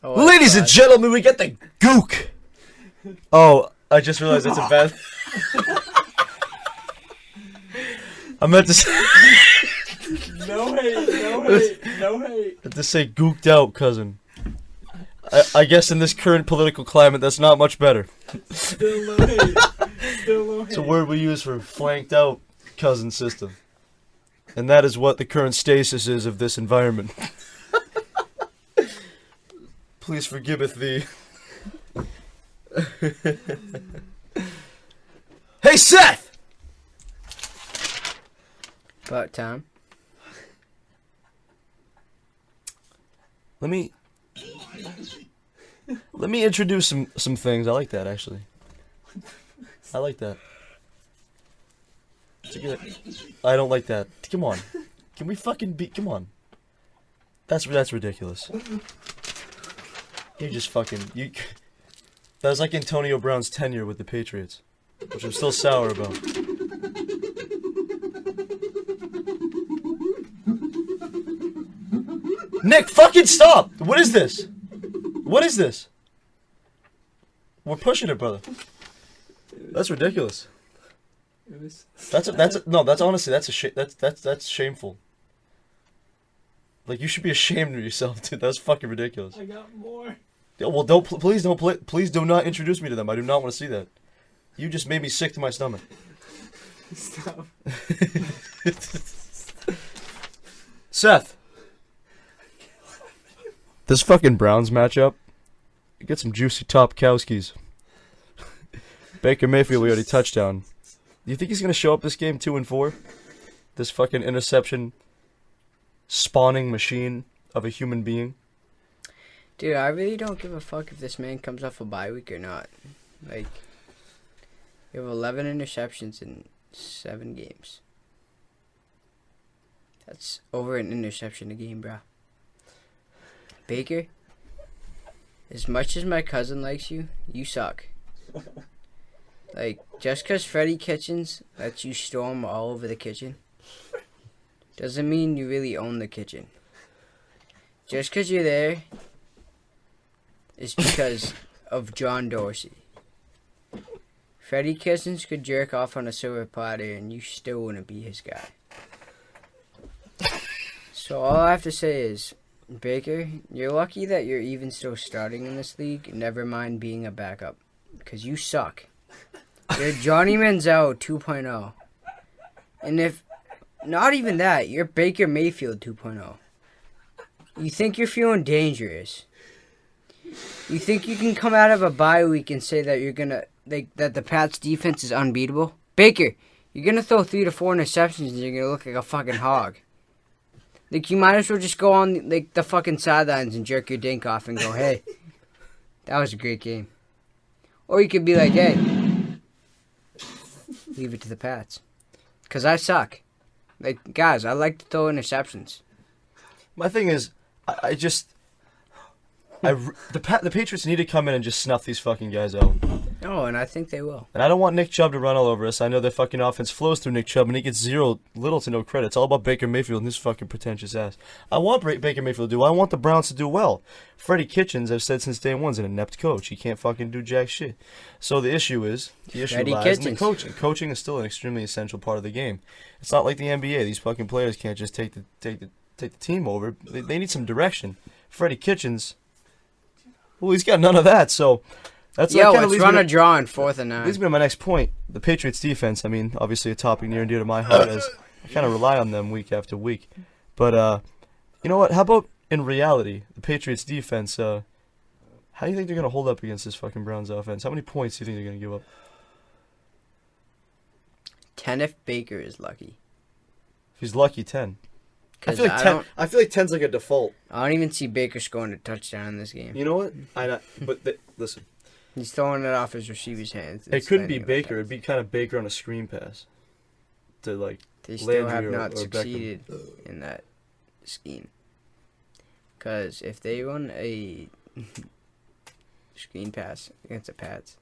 Oh, Ladies and God. gentlemen, we get the gook. Oh, I just realized that's a bad. I meant to say. No hate, no hate, no hate. I meant to say gooked out, cousin. I guess in this current political climate, that's not much better. Still no hate. Still no hate. It's a word we use for flanked out cousin system. And that is what the current stasis is of this environment. Please forgiveth thee. Hey, Seth! About time. Let me introduce some things. I like that, actually. I like that. It's a good- I don't like that. Come on. Can we fucking be... Come on. That's ridiculous. You just fucking... That was like Antonio Brown's tenure with the Patriots, which I'm still sour about. Nick, fucking stop! What is this? What is this? We're pushing it, brother. That's ridiculous. That's honestly that's shameful. Like, you should be ashamed of yourself, dude. That's fucking ridiculous. I got more. Yeah, well, please do not introduce me to them. I do not want to see that. You just made me sick to my stomach. Stop. Seth. This fucking Browns matchup. Get some juicy Topkowskis. Baker Mayfield, we already touched on. Do you think he's gonna show up this game 2-4? This fucking interception spawning machine of a human being. Dude, I really don't give a fuck if this man comes off a bye week or not. Like, you have 11 interceptions in 7 games. That's over an interception a game, bro. Baker, as much as my cousin likes you, you suck. Like, just because Freddie Kitchens lets you storm all over the kitchen doesn't mean you really own the kitchen. Just because you're there is because of John Dorsey. Freddie Kitchens could jerk off on a silver platter and you still wouldn't be his guy. So all I have to say is, Baker, you're lucky that you're even still starting in this league, never mind being a backup. Because you suck. You're Johnny Manziel 2.0. And if not even that, you're Baker Mayfield 2.0. You think you're feeling dangerous. You think you can come out of a bye week and say that you're gonna that the Pats defense is unbeatable? Baker, you're gonna throw 3 to 4 interceptions and you're gonna look like a fucking hog. Like, you might as well just go on like the fucking sidelines and jerk your dink off and go, hey, that was a great game. Or you could be like, hey, leave it to the Pats. Because I suck. Like, guys, I like to throw interceptions. My thing is, the Patriots need to come in and just snuff these fucking guys out. Oh, and I think they will. And I don't want Nick Chubb to run all over us. I know their fucking offense flows through Nick Chubb, and he gets little to no credit. It's all about Baker Mayfield and his fucking pretentious ass. I want Baker Mayfield to do. I want the Browns to do well. Freddie Kitchens, I've said since day one, is an inept coach. He can't fucking do jack shit. So the issue lies in the coaching. Coaching is still an extremely essential part of the game. It's not like the NBA. These fucking players can't just take the team over. They need some direction. Freddie Kitchens, well, he's got none of that. So that's let's run a draw in 4th and 9. Leads me to my next point. The Patriots defense, I mean, obviously a topic near and dear to my heart as I kind of rely on them week after week. But, you know what? How about in reality, the Patriots defense, how do you think they're going to hold up against this fucking Browns offense? How many points do you think they're going to give up? 10 if Baker is lucky. If he's lucky, 10. I feel like 10's like a default. I don't even see Baker scoring a touchdown in this game. You know what? Listen. He's throwing it off his receiver's hands. It couldn't be Baker. It'd be kind of Baker on a screen pass. To, like, they still have Landry not or succeeded in that scheme. Because if they run a screen pass against the Pats,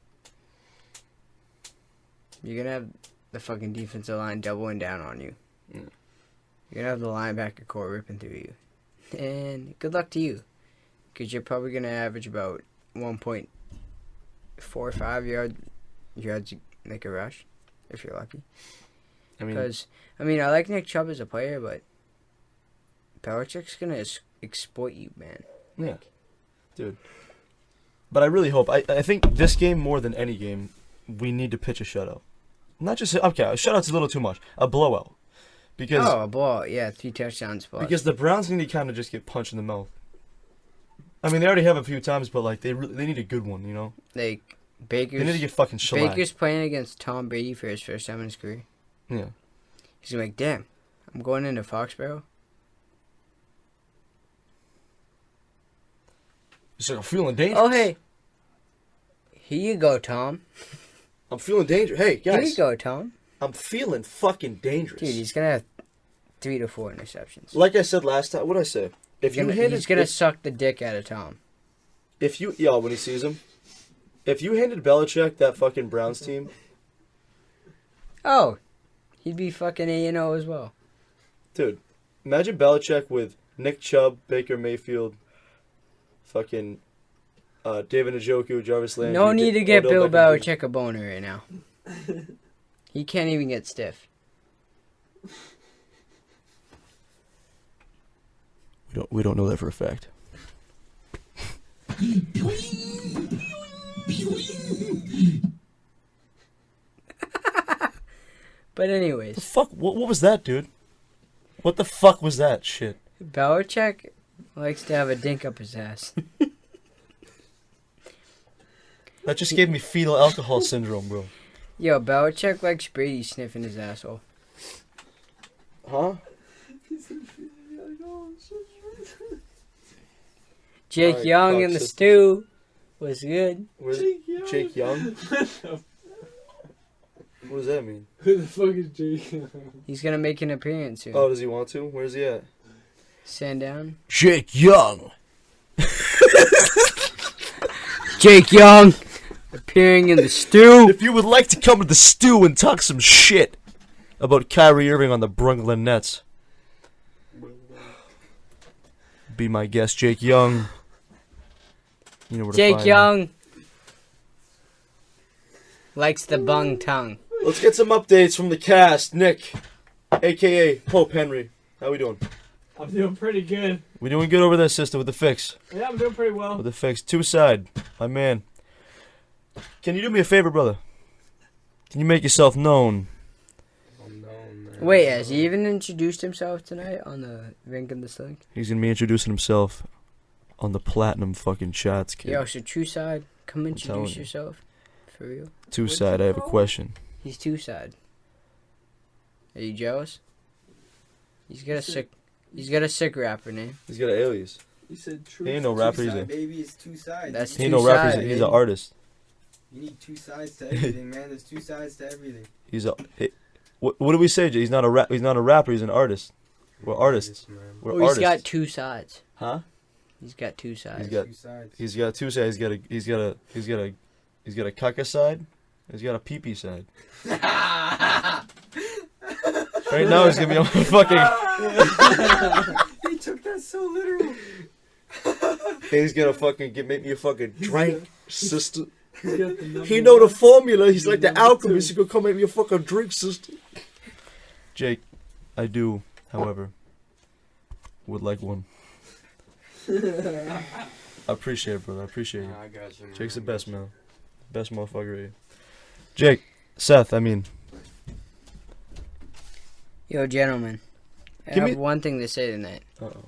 you're going to have the fucking defensive line doubling down on you. Yeah. You're going to have the linebacker core ripping through you. And good luck to you. Because you're probably going to average about 1.45 yards like a rush, if you're lucky. I mean, Because, I like Nick Chubb as a player, but Belichick's going to exploit you, man. yeah, dude. But I really hope. I think this game more than any game, we need to pitch a shutout. Not just okay. A shutout's a little too much. A blowout, because Oh, a ball. Yeah, 3 touchdowns. Plus. because the Browns need to kind of just get punched in the mouth. I mean, they already have a few times, but like they need a good one, you know. Like, They need to Baker's, get fucking shellacked. Baker's playing against Tom Brady for his first time in his career. Yeah. He's like, damn, I'm going into Foxborough. He's like, I'm feeling dangerous. Oh, hey. Here you go, Tom. I'm feeling dangerous. Hey, Here you guys. go, Tom. I'm feeling fucking dangerous. Dude, he's going to have 3 to 4 interceptions. Like I said last time, what did I say? If you handed, He's going to suck the dick out of Tom. if you, when he sees him, if you handed Belichick that fucking Browns team, Oh, he'd be fucking A&O as well. dude, imagine Belichick with Nick Chubb, Baker Mayfield, fucking David Njoku, Jarvis Landry. No need to get Odell Bill Beckham Jr. Belichick a boner right now. He can't even get stiff. We don't know that for a fact. But anyways, The fuck? What was that, dude? What the fuck was that shit? Belichick likes to have a dink up his ass. That just gave me fetal alcohol syndrome, bro. Yo, Belichick likes Brady sniffing his asshole. Huh? Jake Alright, Young fuck in the system. stew was good. Where's Jake Young? What does that mean? Who the fuck is Jake? He's gonna make an appearance soon. Oh, does he want to? Where's he at? Sandown. Jake Young. Jake Young appearing in the stew. If you would like to come to the stew and talk some shit about Kyrie Irving on the Brooklyn Nets, be my guest, Jake Young. You know where to Jake find him. Young likes the bung tongue. Let's get some updates from the cast. Nick, a.k.a. Pope Henry. How we doing? I'm doing pretty good. We doing good over there, sister, with the fix. Yeah, I'm doing pretty well. With the fix. Two side, my man. Can you do me a favor, brother? Can you make yourself known? Wait, has he even introduced himself tonight on the Wrink The Slink? He's gonna be introducing himself on the platinum fucking shots, kid. Yo, so True Side, come telling introduce you. yourself. For real? Two side, I have a question. He's Two Side. Are you jealous? He's got a sick rapper name. He's got an alias. You said true. He ain't no rapper, he's a Baby, it's 2 sides. That's he ain't Two no rapper, Side, he's an baby. artist. You need 2 sides to everything, man. There's 2 sides to everything. He's a what do we say, Jay? He's not a rapper, he's an artist. We're artists. We're Oh, he's artists. got 2 sides. Huh? He's got 2 sides. He's got 2 sides. He's got two sides. He's got a caca side. He's got a pee-pee side. Right now he's gonna be on fucking. He took that so literal. He's gonna fucking make me a fucking drink, sister. He's got the number He know the one. formula. He's like the Number alchemist. two. He gonna come make me a fucking drink, sister. Jake, I do, however, would like one. I appreciate it, brother. I appreciate you. I got you, man. Jake's the best, man. Best motherfucker here. Jake, Seth, I mean, Yo, gentlemen. I Give have me- one thing to say tonight. uh-oh.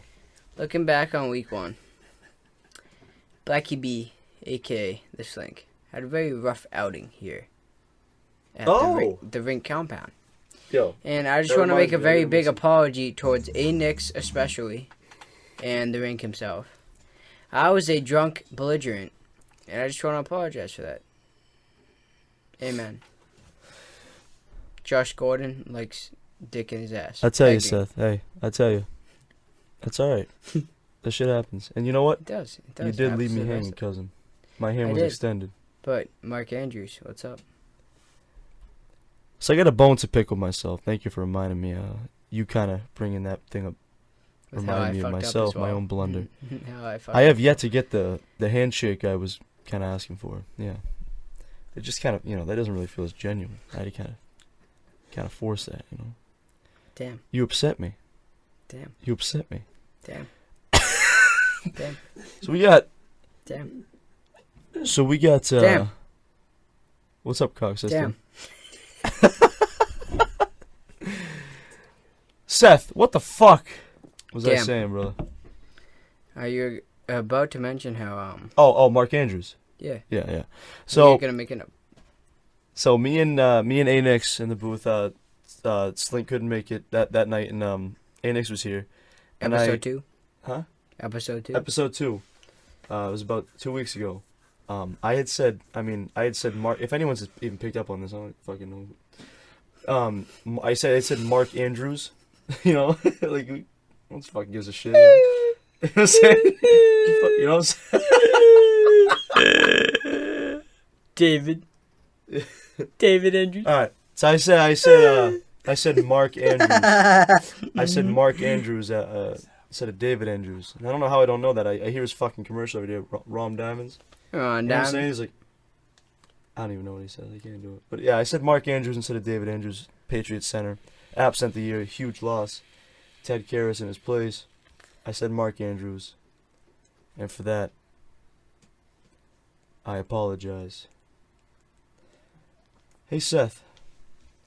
Looking back on week 1, Blackie B, a.k.a. The Slink, had a very rough outing here at the Rink compound. Yo, And I just That want to make reminds a me, very I big missed it. apology towards A. Nix especially, and the Rink himself. I was a drunk belligerent, and I just want to apologize for that. Amen. Josh Gordon likes dick in his ass. I tell you, Begging. Seth. Hey, I tell you, that's all right. That shit happens. And you know what? It does. It does. You did leave me Absolutely hanging, does. cousin. My hand I was did. extended. But Mark Andrews, what's up? So I got a bone to pick with myself. Thank you for reminding me. You kind of bringing that thing up, With how I reminding me of fucked up myself, as my well. own blunder. How I fucked I have up. yet to get the handshake I was kind of asking for. Yeah, it just kind of that doesn't really feel as genuine. I had to kind of Can't force that, you know. Damn. You upset me. Damn. You upset me. Damn. Damn. So we got. Damn. So we got. Damn. What's up, cock sister? Damn. Seth, what the fuck was I Damn. saying, brother? Are you about to mention how Oh, Mark Andrews. Yeah. Yeah. So you're gonna make it up? So me and Anix in the booth. Slink couldn't make it that night, and Anix was here. And Episode 2. Huh? Episode 2. Episode 2. It was about 2 weeks ago. I had said Mark. If anyone's even picked up on this, I don't fucking know. I said Mark Andrews. You know, like who fucking gives a shit? You know what I'm saying? You know what I'm saying? David Andrews. All right. So I said Mark Andrews. I said Mark Andrews instead of David Andrews. And I don't know how I don't know that. I hear his fucking commercial every day. Rom Diamonds. On You know what I'm down. saying? He's like, I don't even know what he says. I can't do it. But yeah, I said Mark Andrews instead of David Andrews. Patriots center. Absent the year. Huge loss. Ted Karras in his place. I said Mark Andrews. And for that, I apologize. Hey Seth,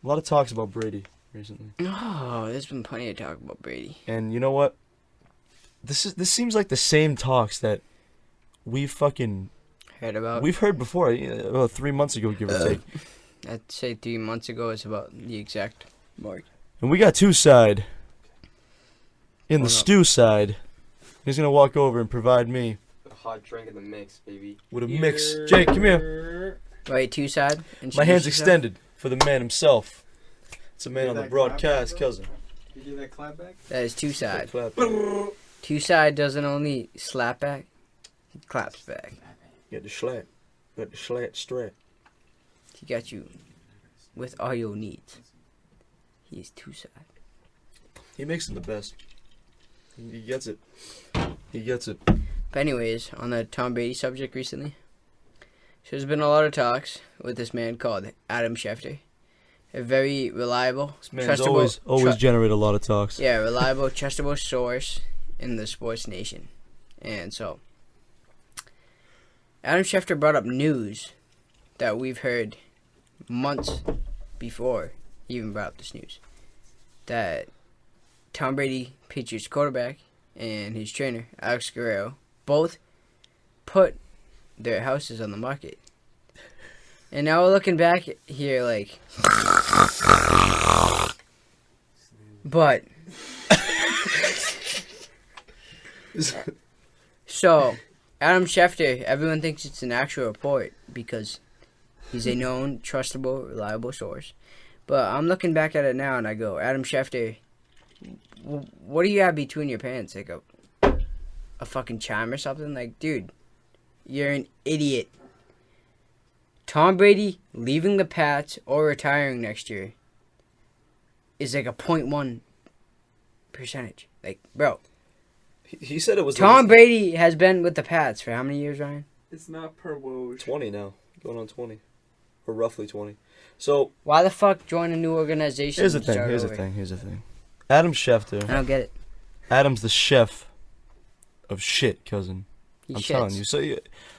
a lot of talks about Brady recently. Oh, there's been plenty of talk about Brady. And you know what? This seems like the same talks that we've heard before. About 3 months ago, give or take. I'd say 3 months ago is about the exact mark. And we got two side. In the Hold up. stew side, he's gonna walk over and provide me A hot drink in the mix, baby. with a mix. Jake, come here. Wait, 2 side? My hands Introduce yourself. extended for the man himself. It's a man Hear on the that broadcast, clap back, bro? cousin. You do that clap back? That is 2 side. Clap. 2 side doesn't only slap back, he claps back. Got the slap. Got the slat strap. He got you with all your needs. He is 2 side. He makes them the best. He gets it. He gets it. But anyways, on the Tom Brady subject recently, so there's been a lot of talks with this man called Adam Schefter. A very reliable, This man's trustable, always generate a lot of talks. yeah, reliable, trustable source in the sports nation. And so, Adam Schefter brought up news that we've heard months before he even brought up this news. That Tom Brady, Patriots quarterback, and his trainer, Alex Guerrero, both put their houses on the market. And now we're looking back here like... But... So, Adam Schefter, everyone thinks it's an actual report because he's a known, trustable, reliable source. But I'm looking back at it now and I go, Adam Schefter, what do you have between your pants? Like a fucking chime or something? Like, dude, you're an idiot. Tom Brady leaving the Pats or retiring next year is like a 0.1 percentage. Like, bro. He said it was Tom Brady has been with the Pats for how many years, Ryan? It's not per Woj. 20 now. Going on 20. Or roughly 20. So, Why the fuck join a new organization? here's the and thing. start Here's over? the thing. Here's the thing. Adam Schefter. I don't get it. Adam's the chef of shit, cousin. He I'm shits. telling you. So,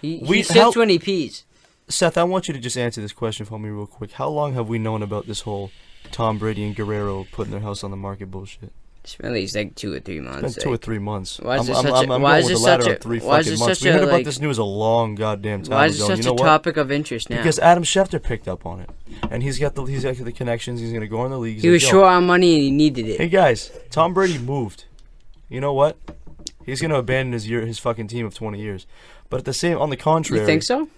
He We- sits how- when he pees. Seth, I want you to just answer this question for me real quick. How long have we known about this whole Tom Brady and Guerrero putting their house on the market bullshit? It's really like 2 or 3 months. It's been 2 or 3 months. Why is I'm, it I'm, such I'm, a- I'm why going is with it the ladder such of a- 3 why is fucking it months. such We a, heard about like- this news a long goddamn time Why is ago. it You such know a what? topic of interest now? Because Adam Schefter picked up on it, and he's got the connections. He's gonna go in the league. He's he like, was "Yo, short on money and he needed it. Hey guys, Tom Brady moved. You know what? He's gonna abandon his fucking team of 20 years. But at the same, on the contrary, You think so?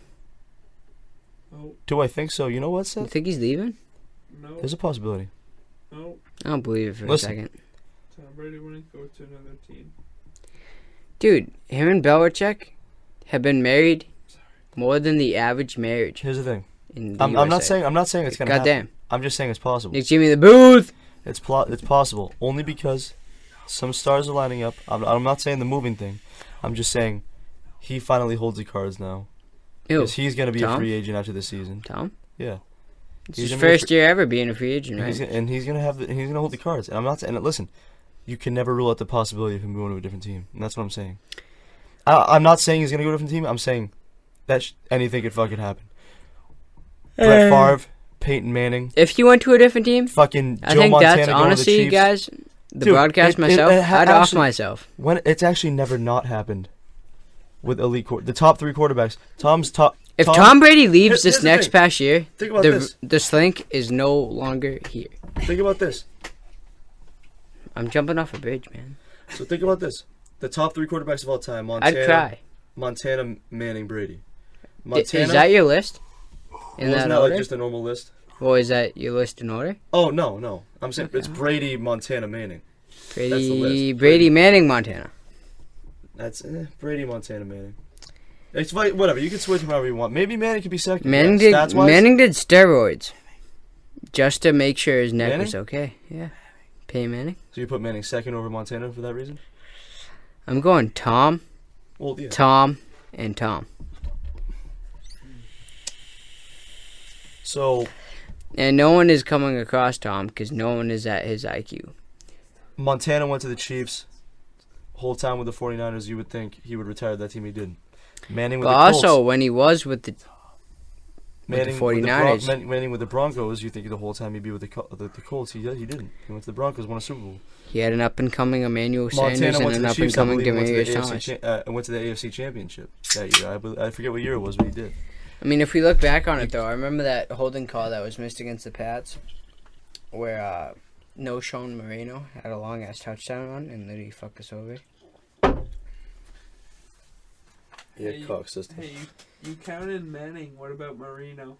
No, do I think so? You know what, You Seth? think he's leaving? no, There's a possibility. no. I don't believe it for Listen. a second. Tom Brady wouldn't go to another team. Dude, him and Belichick have been married more than the average marriage Here's the thing. in the I'm not USA. saying it's gonna happen. Goddamn. I'm just saying it's possible. Nick Jimmy in the booth. It's possible only because some stars are lining up. I'm not saying the moving thing. I'm just saying he finally holds the cards now. Ew. Because he's gonna be a Tom? free agent after this season. Tom? Yeah. It's He's his gonna be first year ever being a free agent, right? He's gonna hold the cards. And I'm not. And listen, you can never rule out the possibility of him going to a different team. And that's what I'm saying. I'm not saying he's gonna go to a different team. I'm saying that anything could fucking happen. Brett Favre, Peyton Manning. If he went to a different team, Fucking I Joe think Montana that's going to the honestly, Chiefs. guys, the Dude, broadcast myself, I'd off myself. When it's actually never not happened with elite the top 3 quarterbacks. If Tom Brady leaves Here's this the next thing. past year, Think about this. the slink is no longer here. Think about this. I'm jumping off a bridge, man. So think about this. The top 3 quarterbacks of all time. Montana, I'd cry. Montana, Manning, Brady. Is that your list? In Wasn't that that order? like just a normal list? Well, is that your list in order? Oh, no. I'm saying it's Brady, Montana, Manning. That's the list. Brady, Manning, Montana. That's Brady, Montana, Manning. It's like, whatever. You can switch them however you want. Maybe Manning could be second. Manning yeah, did steroids just to make sure his neck Manning? was okay. Yeah. Peyton Manning. So you put Manning second over Montana for that reason? I'm going Tom, Well, yeah. Tom, and Tom. So And no one is coming across Tom because no one is at his IQ. Montana went to the Chiefs. Whole time with the 49ers, you would think he would retire that team. He didn't. Manning with But the Colts. also, when he was with the Manning 49ers. Manning with the Broncos, you think the whole time he'd be with the Colts. He didn't. He went to the Broncos, won a Super Bowl. he had an up-and-coming Emmanuel Sanders Montana and went to an the Chiefs, I up-and-coming believe, Demarius Thomas. went to the AFC Championship that year. I forget what year it was, but he did. I mean, if we look back on it, though, I remember that holding call that was missed against the Pats where No Sean Moreno had a long-ass touchdown run and literally fucked us over. Yeah, Hey, cock system. Hey, you counted Manning. What about Marino?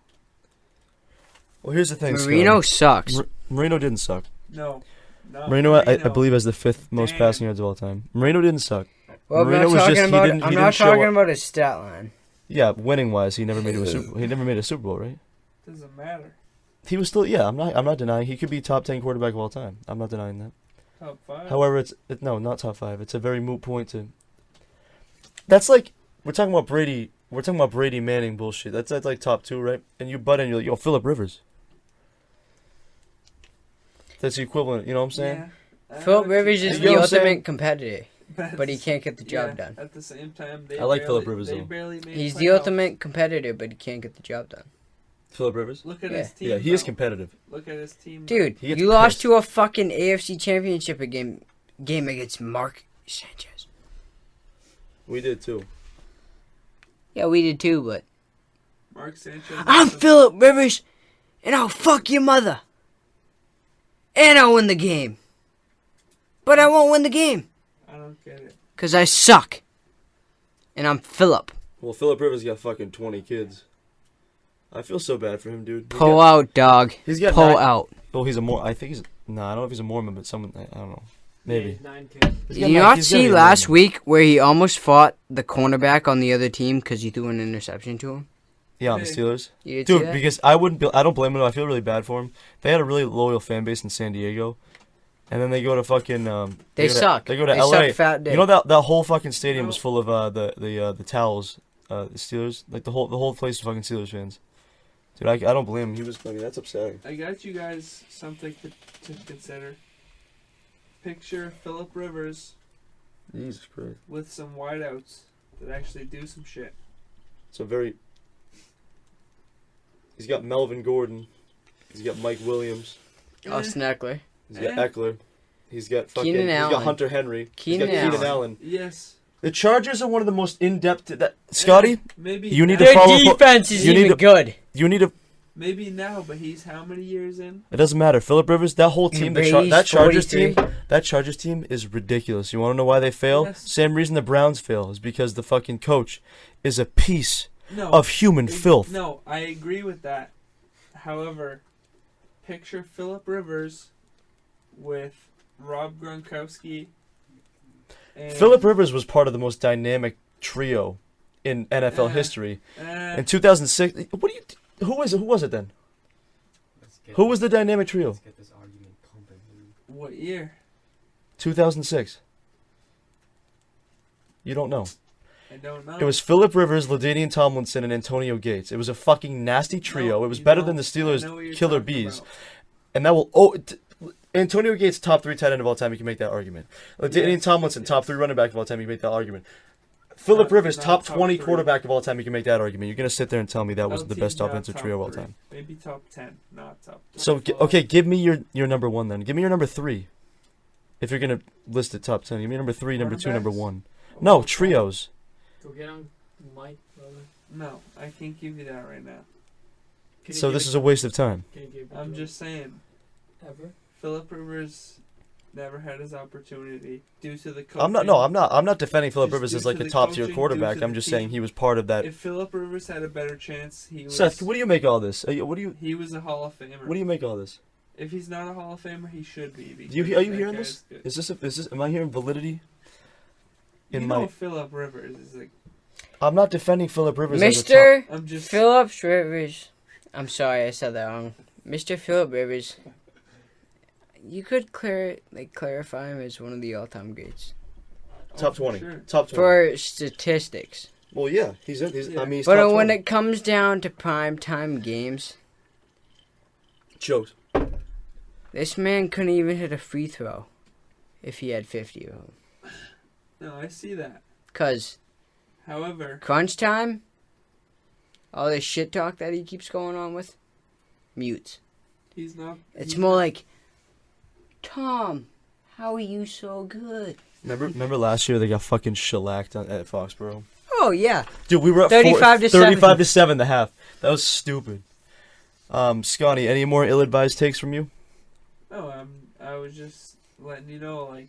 Well, here's the thing, Marino Scott. sucks. Marino didn't suck. No. Marino, I believe, has the 5th most Damn. passing yards of all time. Marino didn't suck. Well, Marino I'm was not talking just- he about. didn't- I'm he not didn't show talking up- about his stat line. Yeah, winning wise, he never made it he never made a Super Bowl, right? Doesn't matter. He was still, yeah. I'm not denying he could be top 10 quarterback of all time. I'm not denying that. Top 5. However, no, not top 5. It's a very moot point to. That's like we're talking about Brady. We're talking about Brady Manning bullshit. That's like top 2, right? And you butt in, you're like, yo, Phillip Rivers. That's the equivalent. You know what I'm saying? Yeah. Philip Rivers is You the know what I'm saying? ultimate competitor, but he can't get the job done. At the same time, they I like barely- Phillip Rivers, they though. barely made He's the playoffs. ultimate competitor, but he can't get the job done. Phillip Rivers. Look at Yeah. his team. Yeah, he is though. competitive. Look at his team. Dude, He gets you lost pissed. to a fucking AFC Championship game against Mark Sanchez. We did too. Yeah, we did too, but Mark Sanchez. I'm Philip Rivers, and I'll fuck your mother, and I'll win the game. But I won't win the game I don't get it. because I suck, and I'm Philip. Well, Phillip Rivers got fucking 20 kids. I feel so bad for him, dude. Pull out, dog. He's got Pull 9 out. Oh, he's a more. I think he's. No, I don't know if he's a Mormon, but someone. I don't know. Maybe. 9 kids. He's Did got you nine- not he's gotta see be a last Mormon. week where he almost fought the cornerback on the other team because he threw an interception to him? Yeah, on the Hey. Steelers. You did see Dude, that? because I don't blame him. I feel really bad for him. They had a really loyal fan base in San Diego, and then they go to fucking. They suck. They go to They LA. suck fat dick. You know that whole fucking stadium was full of the towels, the Steelers. Like the whole place was fucking Steelers fans. Dude, I don't blame him. He was. I mean, that's upsetting. I got you guys something to consider. Picture Phillip Rivers Jesus Christ. with some wideouts that actually do some shit. It's a very. He's got Melvin Gordon. He's got Mike Williams. Austin Eckler. He's got Eh. Eckler. He's got fucking. Keenan He's Allen. got Hunter Henry. Keenan he's got Keenan Allen. Allen. Yes. The Chargers are one of the most in-depth. Scotty, Maybe you need now, to Their follow. defense is you need even to- good. You need to. Maybe now, but he's how many years in? It doesn't matter. Phillip Rivers, that whole team, Brady's that Chargers 43. team, that Chargers team is ridiculous. You want to know why they fail? Yes. Same reason the Browns fail is because the fucking coach is a piece No. of human filth. No, I agree with that. However, picture Phillip Rivers with Rob Gronkowski. And, Phillip Rivers was part of the most dynamic trio in NFL history. eh, In 2006, who was it then? Who was the dynamic trio? Let's get this argument pumping. what year? 2006. You don't know. I don't know. It was Phillip Rivers, LaDainian Tomlinson, and Antonio Gates. It was a fucking nasty trio. No, It was you better don't. than the I know what Steelers' you're killer talking bees. about. And that will Antonio Gates top 3 tight end of all time. You can make that argument. LaDainian Yes, Tomlinson yes. top 3 running back of all time. You can make that argument. Phillip Not- Rivers not top top 20 three. quarterback of all time. You can make that argument. You're gonna sit there and tell me that was the LT, best not offensive top trio of all 3. time. Maybe top 10, not top 3. So okay, give me your number 1 then. Give me your number 3. If you're gonna list it top 10, give me number 3, number 2, number Quarterbacks? 1. No, trios. Go get on Mike, brother. No, I can't give you that right now. Can you So give this it- is a waste of time. Can you give it I'm to just saying, him? Ever? Phillip Rivers never had his opportunity due to the coaching. I'm not defending Phillip Just Rivers due as like to a the top tier coaching, quarterback. due to I'm the just team. saying he was part of that. If Phillip Rivers had a better chance, he was. Seth, what do you make of all this? What do you a Hall of Famer. what do you make of all this? If he's not a Hall of Famer, he should be. Are you because that hearing guy's this? good. Is this am I hearing validity? You In know, my Phillip Rivers is like. I'm not defending Phillip Rivers as a top. Mr. I'm just. Phillips Rivers. I'm sorry, I said that wrong. Mr. Phillip Rivers. You could clarify him as one of the all-time greats Top for 20. sure. Top 20. for statistics. Well, yeah, he's I mean, he's But top when 20. it comes down to prime time games, Jokes. this man couldn't even hit a free throw if he had 50 of them. No, I see that. Cause However, crunch time, all this shit talk that he keeps going on with, mutes. he's not. It's he's more not- like, Tom, how are you so good? Remember last year they got fucking shellacked at Foxborough. Oh yeah, Dude, we were up 35 to 7. 35 to 7 the half. That was stupid. Scotty, any more ill-advised takes from you? No, I was just letting you know. Like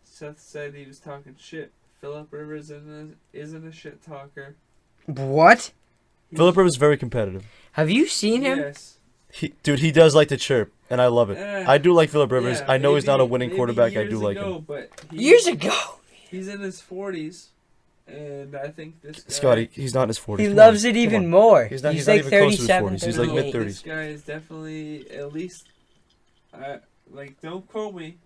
Seth said, he was talking shit. Phillip Rivers isn't a shit talker. what? Phillip Rivers is very competitive. Have you seen him? Yes. He does like to chirp, and I love it. I do like Phillip Rivers. Yeah, I know he's not a maybe- winning maybe quarterback. I years do like ago, him. But Years ago, he's in his 40s, and I think this guy. Scotty, he's not in his 40s. he Come loves on, it come even on. more. He's not like even close to his 37, 40s. He's like No, mid-30s. This guy is definitely at least. Like, don't quote me.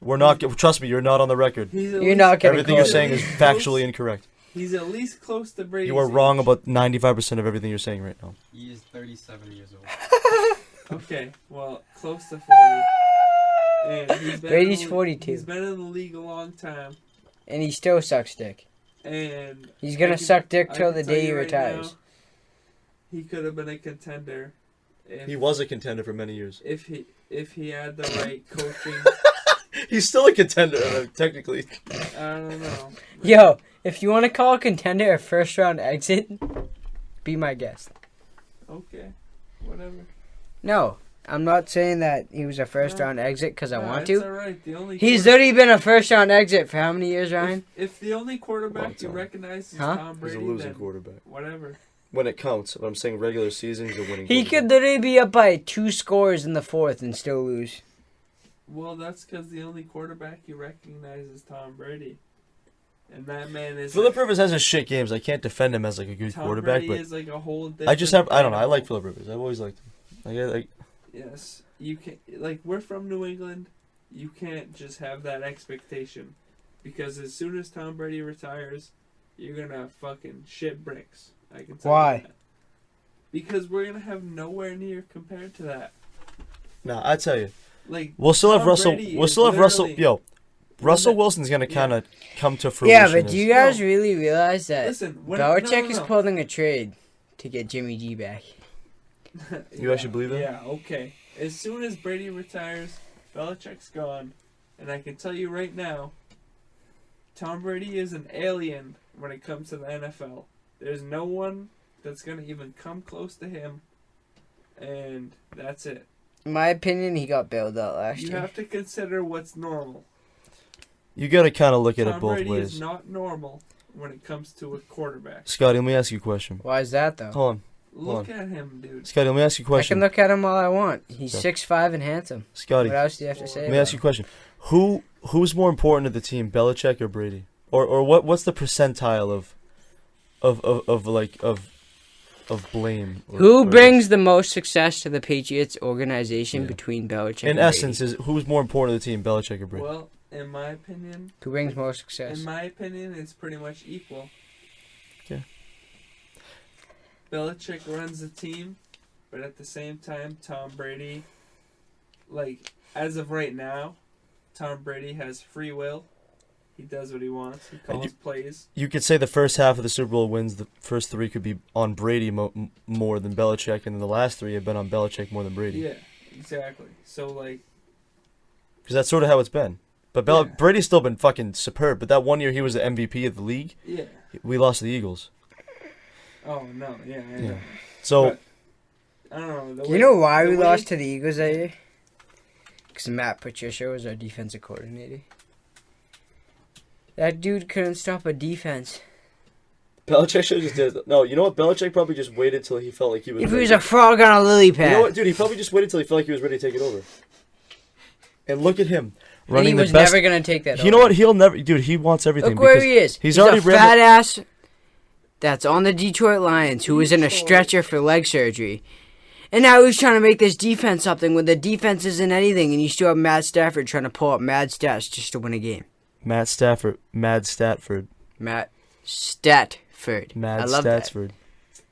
We're not. Trust me, you're not on the record. He's at You're least- not getting Everything you're close. saying is factually incorrect. He's at least close to Brady. You are wrong about 95% of everything you're saying right now. He is 37 years old. Okay, well, close to 40. And he's been Brady's in the- 42. He's been in the league a long time, and he still sucks dick. and He's gonna I can- suck dick I till can the tell day he you right retires. now, he could have been a contender. If, He was a contender for many years. if he had the right coaching. He's still a contender, technically. I don't know. Yo, if you want to call a contender a first round exit, be my guest. Okay, whatever. No, I'm not saying that he was a first round exit because I No, want it's to. all right. The only He's quarter- already been a first round exit for how many years, Ryan? If the only quarterback Long you time. recognize is Huh? Tom He's Brady, a losing then quarterback. whatever. When it counts, if I'm saying regular season, he's a winning He quarterback. could literally be up by 2 scores in the fourth and still lose. Well, that's because the only quarterback you recognize is Tom Brady, and that man is. Phillip Rivers has his shit games. I can't defend him as like a good Tom quarterback, Brady but is like a whole. I just have. I don't know. I different like animal. Phillip Rivers. I've always liked him. Like, Yes, you can. Like, we're from New England. You can't just have that expectation, because as soon as Tom Brady retires, you're gonna fucking shit bricks. I can tell Why? you that. Because we're gonna have nowhere near compared to that. nah, I tell you, Like, we'll still have Tom Russell. Brady We'll is still have Russell. literally- Yo, Russell that- Wilson's gonna yeah. kind of come to fruition. Yeah, but do as- you guys really realize that listen, when, Belichick no, is no. pulling a trade to get Jimmy G back? You actually believe that? Yeah, okay. As soon as Brady retires, Belichick's gone, and I can tell you right now, Tom Brady is an alien when it comes to the NFL. There's no one that's gonna even come close to him, and that's it. In my opinion, he got bailed out last You year. have to consider what's normal. You gotta kind of look at it Tom both Brady ways. is not normal when it comes to a quarterback. Scotty, let me ask you a question. Why is that though? Hold on, Look at him, dude. Scotty. Let me ask you a I question. can look at him all I want. He's Okay. 6'5" and handsome. Scotty, What else do you have to say? let me ask you a question. Who's more important to the team, Belichick or Brady? Or what's the percentile of blame? Who or brings the most success to the Patriots organization Yeah. between Belichick in and essence Brady? is who's more important to the team, Belichick or Brady? Well, in my opinion, Who brings more success? in my opinion, it's pretty much equal. Okay. Belichick runs the team, but at the same time, Tom Brady, like, as of right now, Tom Brady has free will. He does what he wants. He calls plays. You could say the first half of the Super Bowl wins, the first three could be on Brady more than Belichick, and then the last three have been on Belichick more than Brady. Yeah, exactly. So, like... Because that's sort of how it's been. But Yeah. Brady's still been fucking superb, but that one year he was the MVP of the league, Yeah. we lost to the Eagles. Oh, no. Yeah, I Yeah. know. So, But, I don't know. You know why we lost to the Eagles that year? Because Matt Patricia was our defensive coordinator. That dude couldn't stop a defense. Belichick should have just did it. No, you know what? Belichick probably just waited till he felt like he was If he ready. was a frog on a lily pad. You know what, dude? He probably just waited till he felt like he was ready to take it over. And look at him and running he the was best. never going to take that You know over. what? He'll never, dude. He wants everything. Look where because he is. He's He's already a ran fat ass that's on the Detroit Lions who was in a Detroit. stretcher for leg surgery. And now he's trying to make this defense something when the defense isn't anything, and you still have Matt Stafford trying to pull up mad stats just to win a game. Matt Stafford, Mad Statford, Matt Statford. Mad I love Statsford,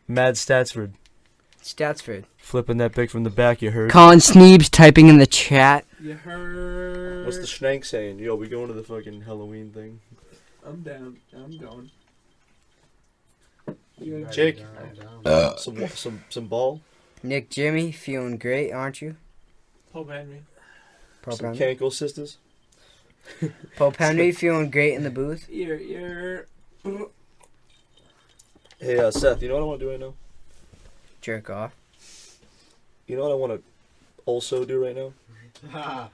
Mad Statsford, that. Statsford. flipping that pick from the back. You heard? Colin Sneebs typing in the chat. You heard... What's the Schneink saying? Yo, we going to the fucking Halloween thing? I'm down. I'm going. Jake. Down. Some ball, Nick Jimmy, feeling great, aren't you? Pope Henry. Pope some Henry. Cankle sisters. Pope Henry feeling great in the booth. You're... Hey, Seth. You know what I want to do right now? Jerk off. You know what I want to also do right now?